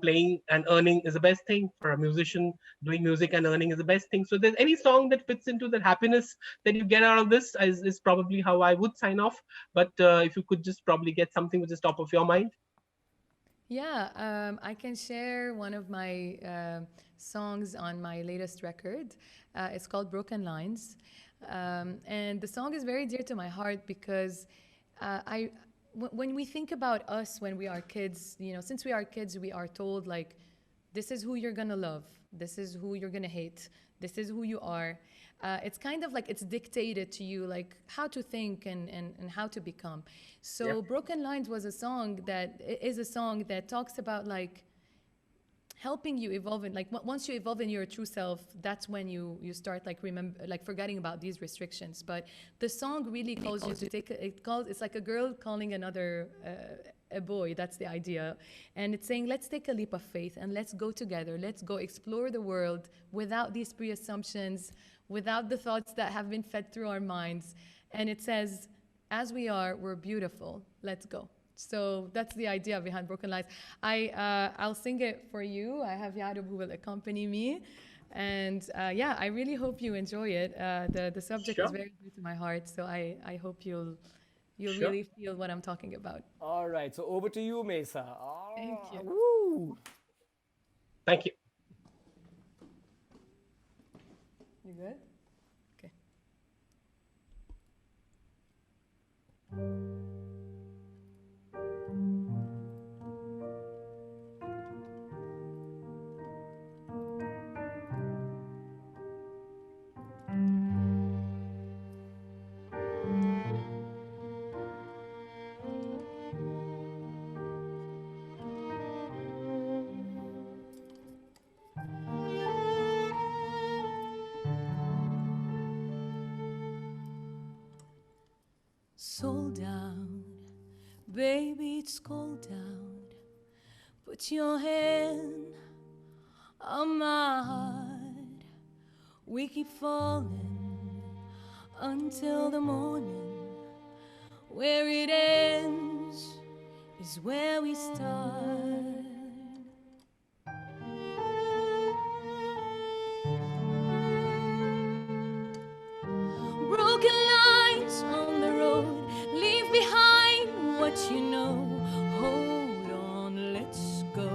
Playing and earning is the best thing. For a musician, doing music and earning is the best thing. So there's any song that fits into that happiness that you get out of this is probably how I would sign off. But if you could just probably get something which is top of your mind. Yeah, I can share one of my songs on my latest record. It's called Broken Lines. And the song is very dear to my heart because when we think about us when we are kids, since we are kids, we are told like, this is who you're gonna love, this is who you're gonna hate, this is who you are. It's kind of like it's dictated to you, like how to think and how to become. So yeah. Broken Lines is a song that talks about like helping you evolve, and like once you evolve in your true self, that's when you start like forgetting about these restrictions. But the song really calls you to it's like a girl calling another a boy. That's the idea. And it's saying, let's take a leap of faith and let's go together, let's go explore the world without these pre-assumptions, without the thoughts that have been fed through our minds. And it says, as we are, we're beautiful, let's go. So that's the idea behind Broken Lines. I'll sing it for you. I have Yarub who will accompany me. And yeah, I really hope you enjoy it. The subject is very dear to my heart, so I hope you'll really feel what I'm talking about. All right, so over to you, Mayssa. Oh, thank you. Woo. Thank you. You good? Okay. Sold out, baby, it's cold out. Put your hand on my heart. We keep falling until the morning. Where it ends is where we start. Broken lines on the road, leave behind what you know. Hold on, let's go.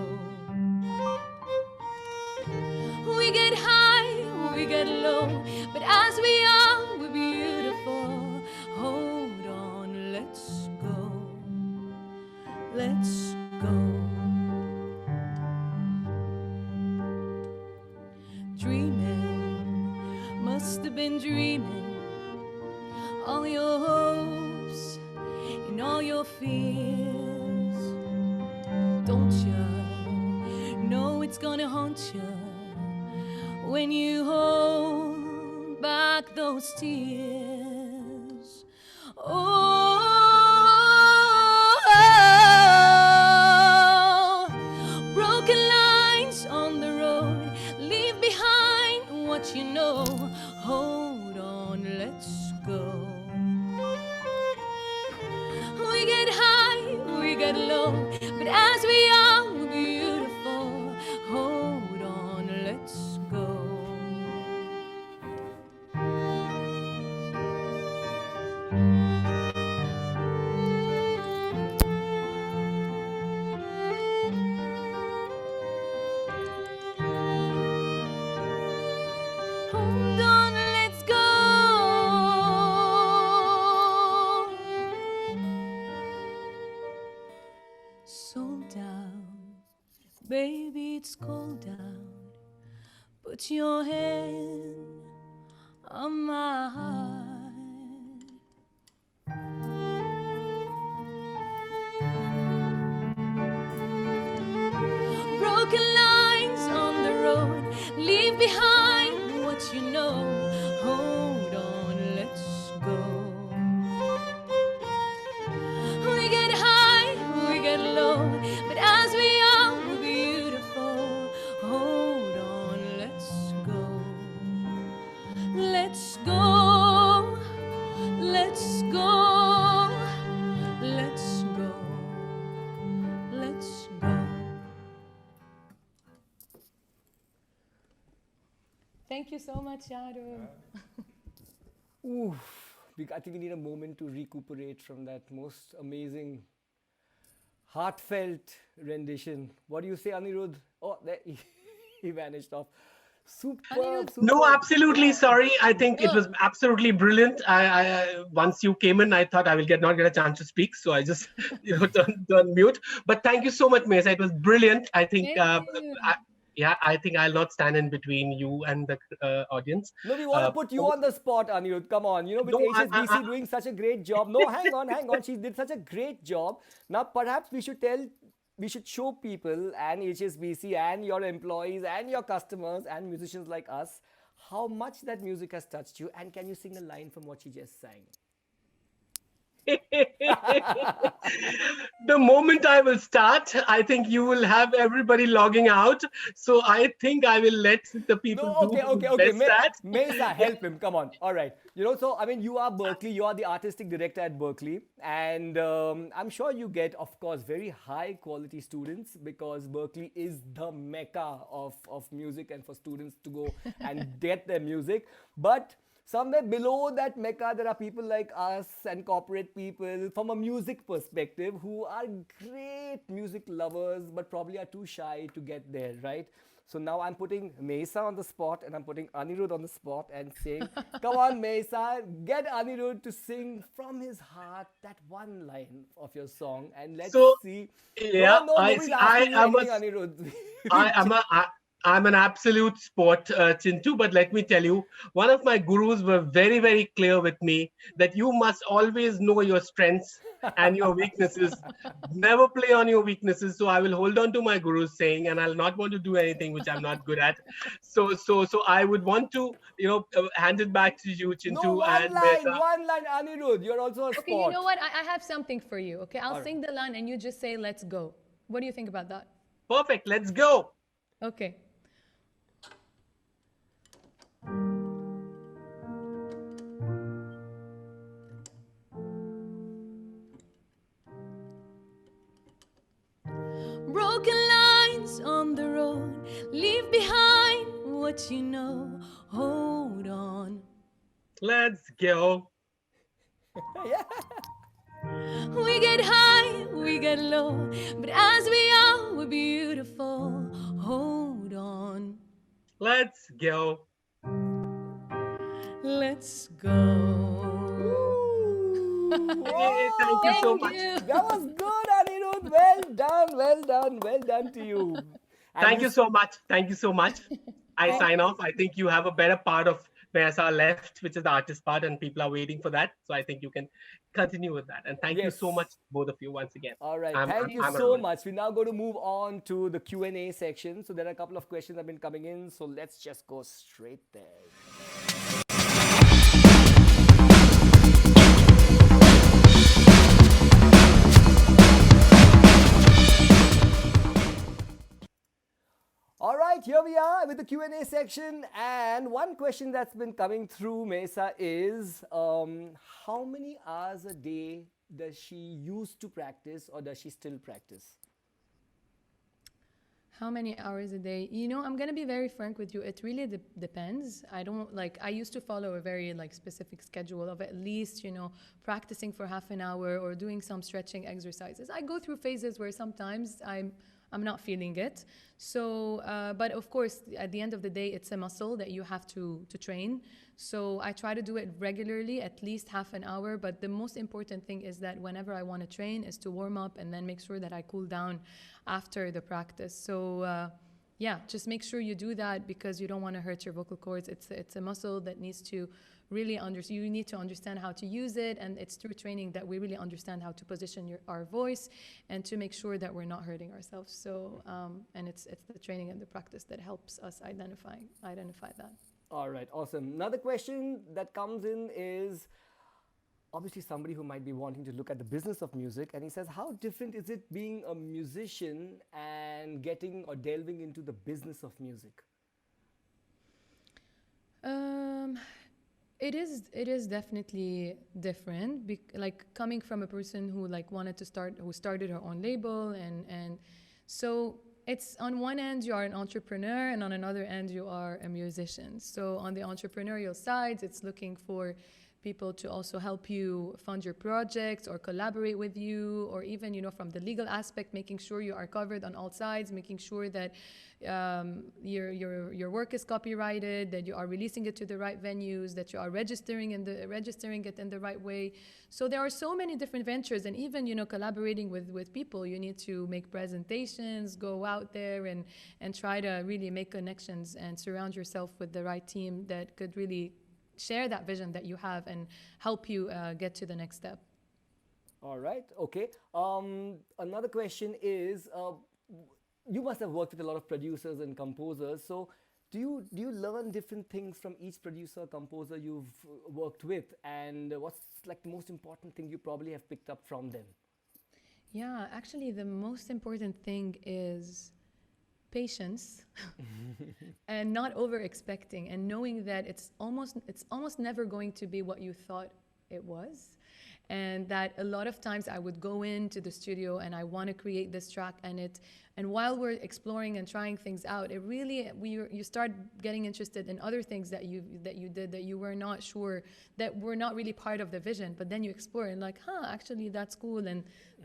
We get high, we get low, but as we are, we're beautiful. Hold on, let's go. Let's go. Dreaming, must have been dreaming. All your hopes and all your fears. Don't you know it's gonna haunt you when you hold back those tears? Oh, what you know. Hold on, let's go. We get high, we get low, but as we are, we're beautiful. Hold on, let's go. Hold on, let's go. So down, baby, it's cold down. Put your hand on my heart. Broken lines on the road, leave behind what you know. Hold on, let's go. We get high, we get low, but as we are, we're beautiful. Hold on, let's go. Let's go. Let's go. Let's go. Let's go. Thank you so much, Shahrukh. Oof. I think we need a moment to recuperate from that most amazing, heartfelt rendition. What do you say, Anirudh? Oh, there he vanished off. Superb, superb. No, absolutely sorry. I think it was absolutely brilliant. I once you came in, I thought I will not get a chance to speak, so I just turned mute. But thank you so much, Mayssa. It was brilliant. I think Thank you. I think I'll not stand in between you and the audience. No, we want to put you on the spot, Anirudh. Come on. You know, with No, HSBC doing such a great job. No, hang on. She did such a great job. Now, perhaps we should show people and HSBC and your employees and your customers and musicians like us how much that music has touched you. And can you sing a line from what she just sang? The moment I will start, I think you will have everybody logging out. So I think I will let the people No, okay. best Mayssa, help him. Come on. All right. You know, so I mean, you are Berkeley. You are the artistic director at Berkeley, and I'm sure you get, of course, very high quality students because Berkeley is the mecca of music and for students to go and get their music. But somewhere below that mecca, there are people like us and corporate people from a music perspective who are great music lovers but probably are too shy to get there, right? So now I'm putting Mayssa on the spot and I'm putting Anirudh on the spot and saying, come on, Mayssa, get Anirudh to sing from his heart that one line of your song and let's see. Yeah, Anirudh. I'm an absolute sport, Chin2, but let me tell you, one of my gurus were very, very clear with me that you must always know your strengths and your weaknesses. Never play on your weaknesses. So I will hold on to my guru's saying, and I'll not want to do anything which I'm not good at. So I would want to, hand it back to you, Chin2. No, one line, Anirudh. You're also a sport. Okay, you know what? I have something for you. Okay, I'll sing the line and you just say, let's go. What do you think about that? Perfect. Let's go. Okay. Broken lines on the road, leave behind what you know. Hold on. Let's go. We get high, we get low, but as we are, we're beautiful. Hold on. Let's go. Let's go. Hey, thank you so much. That was good, Anirudh. Well done to you. And Thank you so much. Thank you so much. I sign off. I think you have a better part of Mayssa left, which is the artist part, and people are waiting for that. So I think you can continue with that. And thank you so much, both of you, once again. All right. Thank you so much. We're now going to move on to the Q&A section. So there are a couple of questions that have been coming in. So let's just go straight there. All right, here we are with the Q&A section. And one question that's been coming through, Mayssa, is how many hours a day does she used to practice, or does she still practice? How many hours a day? I'm gonna be very frank with you. It really depends. I don't like. I used to follow a very like specific schedule of at least practicing for half an hour or doing some stretching exercises. I go through phases where sometimes I'm not feeling it. So, but of course, at the end of the day, it's a muscle that you have to train. So I try to do it regularly, at least half an hour. But the most important thing is that whenever I want to train is to warm up and then make sure that I cool down after the practice. So yeah, just make sure you do that because you don't want to hurt your vocal cords. It's a muscle that needs to really you need to understand how to use it, and it's through training that we really understand how to position our voice and to make sure that we're not hurting ourselves. So and it's the training and the practice that helps us identify that. All right, awesome. Another question that comes in is obviously somebody who might be wanting to look at the business of music, and he says, how different is it being a musician and getting or delving into the business of music? It is definitely different. Like coming from a person who like who started her own label, and so it's on one end you are an entrepreneur, and on another end you are a musician. So on the entrepreneurial side, it's looking for people to also help you fund your projects or collaborate with you, or even from the legal aspect, making sure you are covered on all sides, making sure that your work is copyrighted, that you are releasing it to the right venues, that you are registering it in the right way. So there are so many different ventures, and even collaborating with people, you need to make presentations, go out there and try to really make connections and surround yourself with the right team that could really share that vision that you have and help you get to the next step. All right, okay. Another question is, you must have worked with a lot of producers and composers. So do you learn different things from each producer, composer you've worked with? And what's like the most important thing you probably have picked up from them? Yeah, actually the most important thing is patience and not over expecting, and knowing that it's almost never going to be what you thought it was. And that a lot of times I would go into the studio and I want to create this track, and while we're exploring and trying things out, it really you start getting interested in other things that you did that you were not sure, that were not really part of the vision, but then you explore and like, actually that's cool, and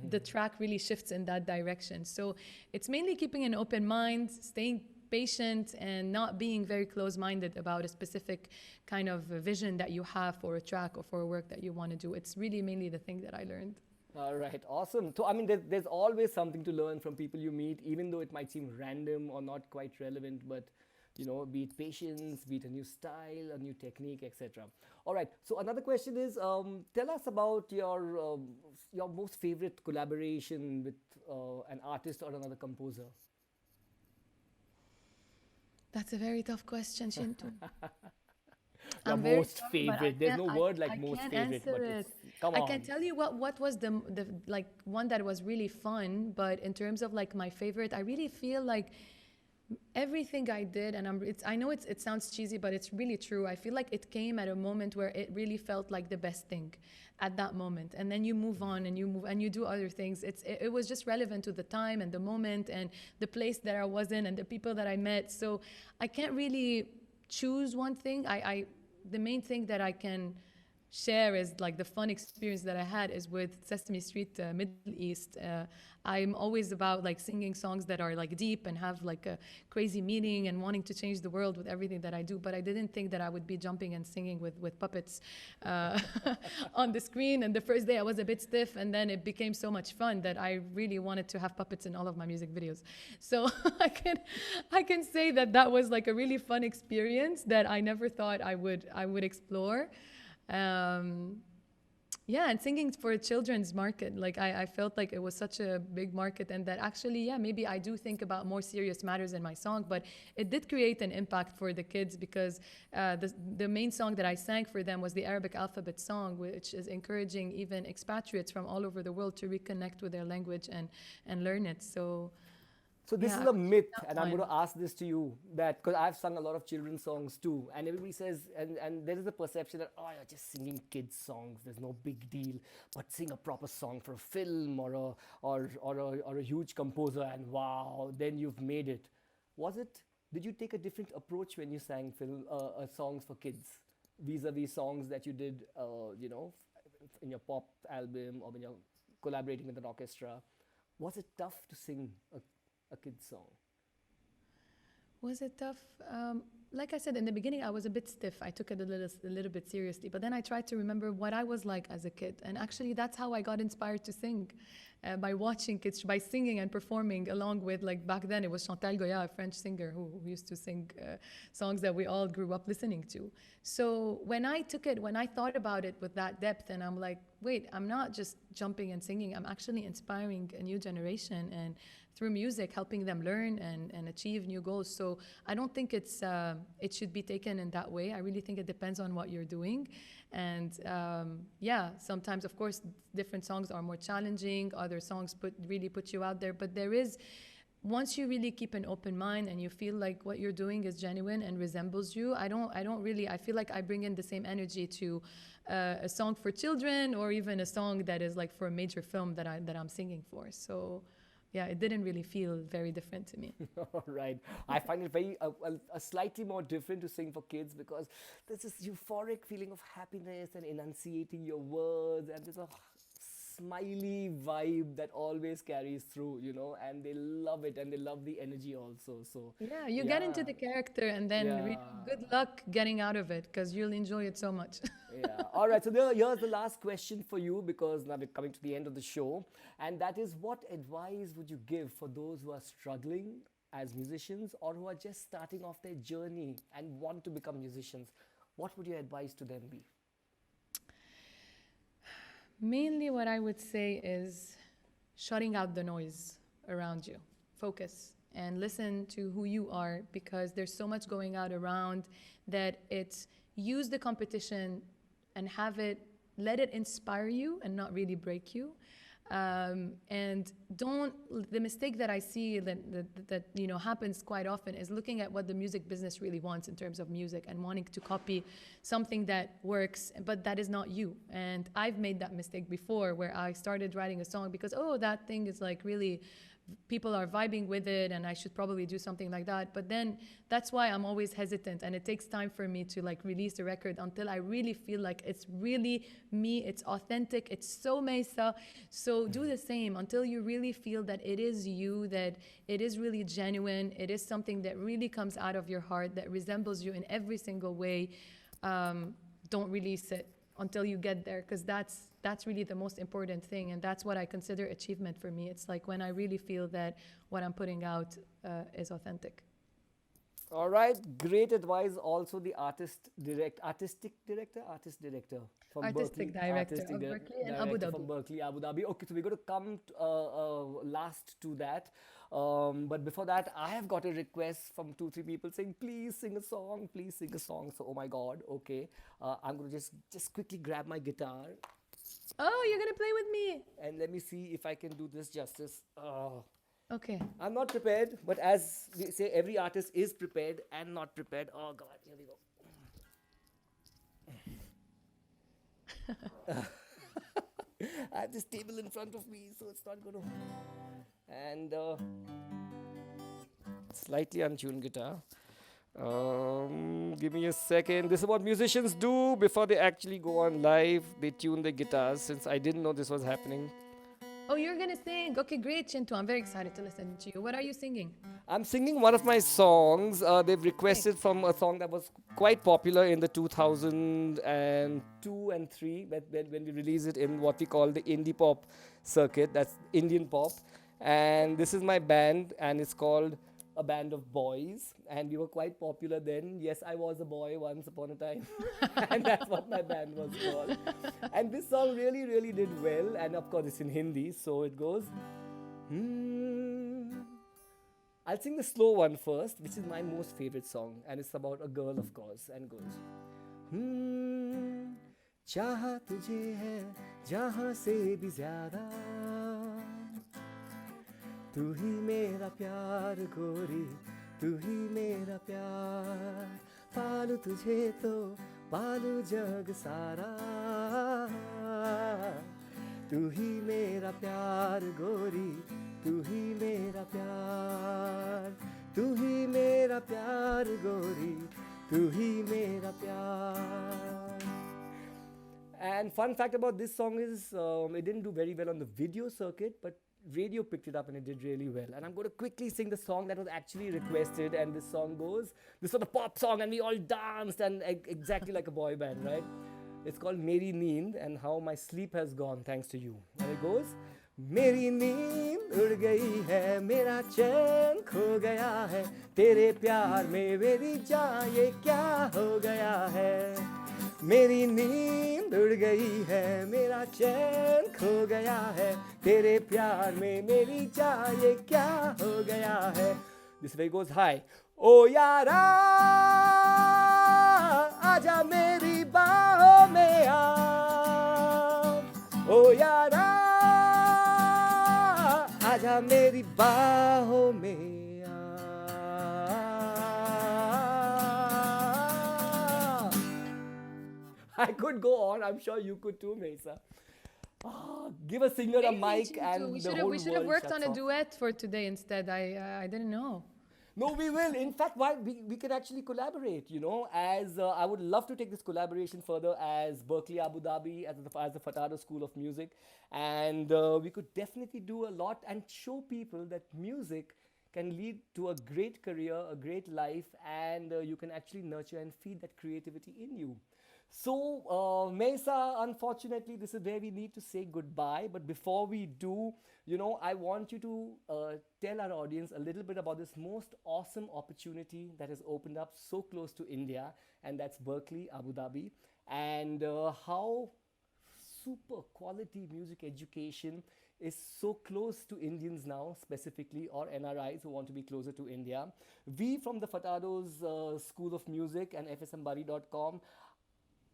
the track really shifts in that direction. So it's mainly keeping an open mind, staying patient, and not being very close-minded about a specific kind of vision that you have for a track or for a work that you want to do. It's really mainly the thing that I learned. All right, awesome. So, I mean, there's always something to learn from people you meet, even though it might seem random or not quite relevant, but, be it patience, be it a new style, a new technique, etc. All right, so another question is, tell us about your most favorite collaboration with an artist or another composer. That's a very tough question, Chin2. Your most favorite. There's no word like most favorite, but come on. I can tell you what was the like one that was really fun, but in terms of like my favorite, I really feel like everything I did, and I know it sounds cheesy, but it's really true. I feel like it came at a moment where it really felt like the best thing at that moment, and then you move on and you do other things. It was just relevant to the time and the moment and the place that I was in and the people that I met. So I can't really choose one thing. The main thing that I can share is like the fun experience that I had is with Sesame Street Middle East. I'm always about like singing songs that are like deep and have like a crazy meaning and wanting to change the world with everything that I do, but I didn't think that I would be jumping and singing with puppets on the screen. And the first day I was a bit stiff, and then it became so much fun that I really wanted to have puppets in all of my music videos. So I can say that was like a really fun experience that I never thought I would explore. Yeah, and singing for a children's market, like I felt like it was such a big market, and that actually, yeah, maybe I do think about more serious matters in my song, but it did create an impact for the kids because the main song that I sang for them was the Arabic alphabet song, which is encouraging even expatriates from all over the world to reconnect with their language and learn it. So So this Yeah, is I a would myth, choose that and I'm going one. to ask this to you, that because I've sung a lot of children's songs too, and everybody says, and there is a perception that, oh, you're just singing kids songs, there's no big deal, but sing a proper song for a film or a huge composer, and wow, then you've made it. Was it? Did you take a different approach when you sang songs for kids, vis-a-vis songs that you did, in your pop album or when you're collaborating with an orchestra? Was it tough to sing a kid's song? Was it tough? Like I said in the beginning, I was a bit stiff. I took it a little bit seriously. But then I tried to remember what I was like as a kid. And actually, that's how I got inspired to sing, by watching kids, by singing and performing along with, like back then, it was Chantal Goya, a French singer who used to sing songs that we all grew up listening to. So when I took it, when I thought about it with that depth, and I'm like, wait, I'm not just jumping and singing, I'm actually inspiring a new generation, and through music helping them learn and achieve new goals. So I don't think it should be taken in that way. I really think it depends on what you're doing. And yeah, sometimes of course different songs are more challenging, other songs really put you out there, but there is, once you really keep an open mind and you feel like what you're doing is genuine and resembles you, I feel like I bring in the same energy to a song for children, or even a song that is like for a major film that I'm singing for. So yeah, it didn't really feel very different to me. All right. I find it very a slightly more different to sing for kids, because there's this euphoric feeling of happiness and enunciating your words, and there's a smiley vibe that always carries through, and they love it, and they love the energy also. So Yeah, you get into the character, and then really good luck getting out of it, because you'll enjoy it so much. yeah. All right. So here's the last question for you, because now we're coming to the end of the show. And that is, what advice would you give for those who are struggling as musicians, or who are just starting off their journey and want to become musicians? What would your advice to them be? Mainly what I would say is shutting out the noise around you. Focus and listen to who you are, because there's so much going out around that it's use the competition and let it inspire you and not really break you. And the mistake that I see that happens quite often is looking at what the music business really wants in terms of music, and wanting to copy something that works, but that is not you. And I've made that mistake before, where I started writing a song because, oh, that thing is like really, people are vibing with it, and I should probably do something like that. But then that's why I'm always hesitant, and it takes time for me to like release the record until I really feel like it's really me, it's authentic, it's so Mayssa. So do the same until you really feel that it is you, that it is really genuine, it is something that really comes out of your heart, that resembles you in every single way. Don't release it until you get there, because that's really the most important thing, and that's what I consider achievement for me. It's like when I really feel that what I'm putting out is authentic. All right, great advice. Also, the artistic director from Artistic Berkeley, director of Berkeley and Abu director Dhabi. from Berkeley, Abu Dhabi. Okay, so we're going to come last to that. But before that, I have got a request from 2-3 people saying, please sing a song, please sing a song. So, oh my God, okay. I'm going to just quickly grab my guitar. Oh, you're gonna play with me? And let me see if I can do this justice. Okay. I'm not prepared, but as we say, every artist is prepared and not prepared. Oh God, here we go. I have this table in front of me, so it's not going to. And slightly untuned guitar. Give me a second. This is what musicians do before they actually go on live. They tune their guitars, since I didn't know this was happening. Oh, you're gonna sing. Okay, great, Chin2. I'm very excited to listen to you. What are you singing? I'm singing one of my songs. They've requested from a song that was quite popular in the 2002 and 3, when we released it in what we call the indie pop circuit. That's Indian pop. And this is my band, and it's called A Band of Boys, and we were quite popular then. Yes, I was a boy once upon a time, and that's what my band was called. And this song really, really did well, and of course it's in Hindi, so it goes. I'll sing the slow one first, which is my most favorite song, and it's about a girl, of course, and goes. चाहा तुझे है जहाँ से भी ज़्यादा तू ही मेरा प्यार गोरी, तू ही मेरा प्यार, पालू तुझे तो पालू जग सारा, तू ही मेरा प्यार गोरी, तू ही मेरा प्यार, तू ही मेरा प्यार गोरी, तू ही मेरा प्यार. And fun fact about this song is it didn't do very well on the video circuit, but radio picked it up and it did really well. And I'm going to quickly sing the song that was actually requested. And this song goes, this was a pop song and we all danced and exactly like a boy band, right? It's called Meri Neend and how my sleep has gone thanks to you. And it goes, मेरी नींद उड़ गई है, मेरा चैन खो गया है, तेरे प्यार में मेरी जान ये क्या हो गया है. मेरी नींद उड़ गई है, मेरा चैन खो गया है, तेरे प्यार में मेरी जान ये क्या हो गया है. This way goes high. ओ यारा आजा मेरी बाहों में आ, ओ यारा आजा मेरी बाहों में आ. I could go on. I'm sure you could too, Mayssa. Give a singer a mic and we the should whole have, we should have world worked shuts on a off. duet for today instead. I didn't know. No, we will. In fact, why we can actually collaborate, you know, as I would love to take this collaboration further as Berkeley, Abu Dhabi, as the Fatado School of Music. And we could definitely do a lot and show people that music can lead to a great career, a great life, and you can actually nurture and feed that creativity in you. So, Mayssa, unfortunately, this is where we need to say goodbye. But before we do, you know, I want you to tell our audience a little bit about this most awesome opportunity that has opened up so close to India, and that's Berkeley, Abu Dhabi, and how super quality music education is so close to Indians now, specifically, or NRIs who want to be closer to India. We from the Fatado's School of Music and fsmbuddy.com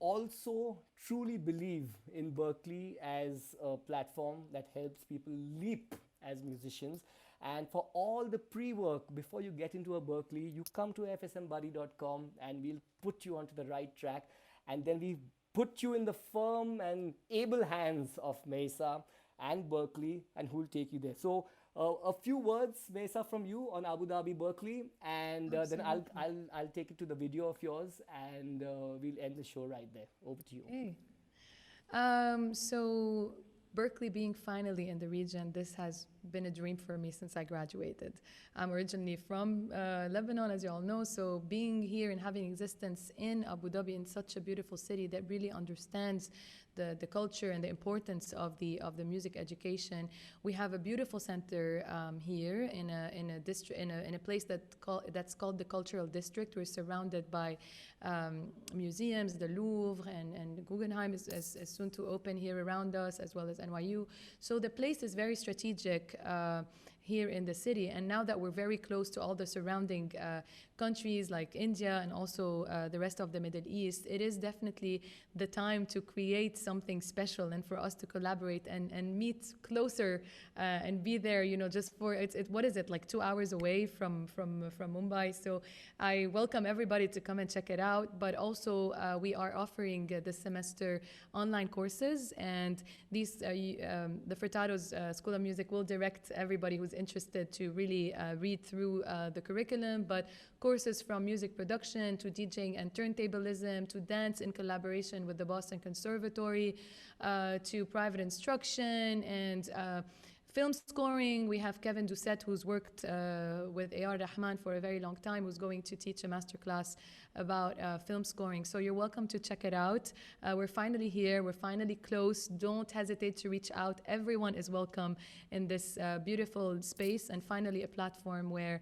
also truly believe in Berkeley as a platform that helps people leap as musicians. And for all the pre-work before you get into a Berkeley, you come to fsmbuddy.com and we'll put you onto the right track. And then we put you in the firm and able hands of Mayssa and Berkeley, and who will take you there. So a few words, Mayssa, from you on Abu Dhabi, Berkeley, and then I'll take it to the video of yours, and we'll end the show right there. Over to you. Okay. So Berkeley being finally in the region, this has been a dream for me since I graduated. I'm originally from Lebanon, as you all know, so being here and having existence in Abu Dhabi, in such a beautiful city that really understands the culture and the importance of the music education. We have a beautiful center here in a district, in a place that's called the Cultural District. We're surrounded by museums, the Louvre and Guggenheim is soon to open here around us, as well as NYU. So the place is very strategic here in the city, and now that we're very close to all the surrounding countries like India and also the rest of the Middle East, it is definitely the time to create something special and for us to collaborate and meet closer and be there, you know, just for what is it, like 2 hours away from Mumbai. So I welcome everybody to come and check it out, but also we are offering this semester online courses, and these the Furtado's School of Music will direct everybody who's interested to really read through the curriculum, but courses from music production to DJing and turntablism to dance in collaboration with the Boston Conservatory to private instruction and film scoring. We have Kevin Doucette, who's worked with A.R. Rahman for a very long time, who's going to teach a masterclass about film scoring. So you're welcome to check it out. We're finally here. We're finally close. Don't hesitate to reach out. Everyone is welcome in this beautiful space, and finally a platform where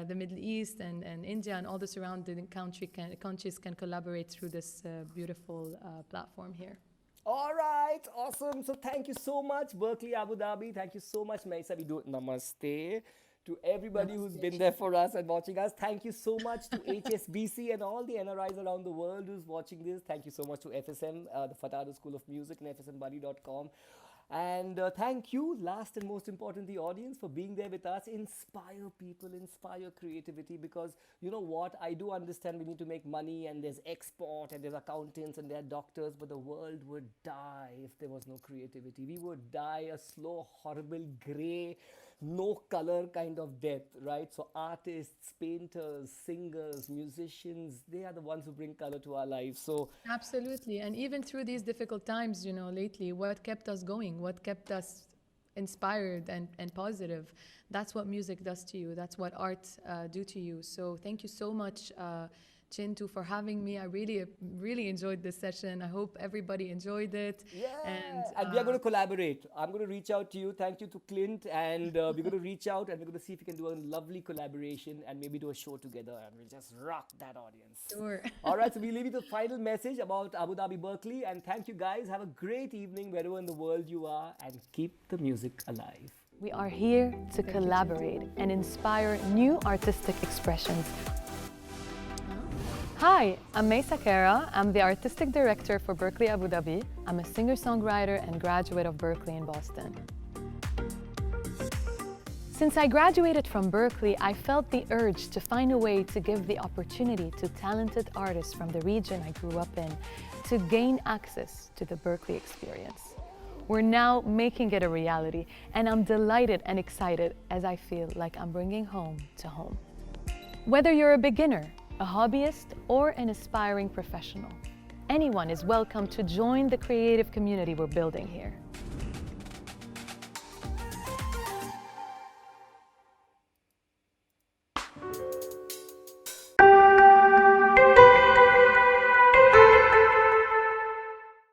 the Middle East and India and all the surrounding countries can collaborate through this beautiful platform here. All right, awesome. So thank you so much, Berkeley, Abu Dhabi. Thank you so much, Mayssa. We do it. Namaste to everybody who's been there for us and watching us. Thank you so much to HSBC and all the NRIs around the world who's watching this. Thank you so much to FSM, the Fatado School of Music, and fsmbuddy.com. And thank you, last and most important, the audience, for being there with us. Inspire people, inspire creativity, because you know what? I do understand we need to make money, and there's export, and there's accountants, and there are doctors, but the world would die if there was no creativity. We would die a slow, horrible, grey, no color kind of death, right? So artists, painters, singers, musicians, they are the ones who bring color to our lives. So Absolutely. And even through these difficult times, you know, lately, what kept us going, what kept us inspired and positive, that's what music does to you. That's what art do to you. So thank you so much, Chin2, for having me. I really enjoyed this session. I hope everybody enjoyed it. yeah, And we are going to collaborate. I'm going to reach out to you. Thank you to Clint, and we're going to reach out and we're going to see if we can do a lovely collaboration and maybe do a show together, and we'll just rock that audience. Sure. All right, so we leave you the final message about Abu Dhabi Berkeley, and thank you guys. Have a great evening wherever in the world you are, and keep the music alive. We are here to collaborate and inspire new artistic expressions. Hi, I'm Mayssa Karaa. I'm the Artistic Director for Berkeley Abu Dhabi. I'm a singer-songwriter and graduate of Berkeley in Boston. Since I graduated from Berkeley, I felt the urge to find a way to give the opportunity to talented artists from the region I grew up in to gain access to the Berkeley experience. We're now making it a reality, and I'm delighted and excited as I feel like I'm bringing home to home. Whether you're a beginner, a hobbyist, or an aspiring professional, anyone is welcome to join the creative community we're building here.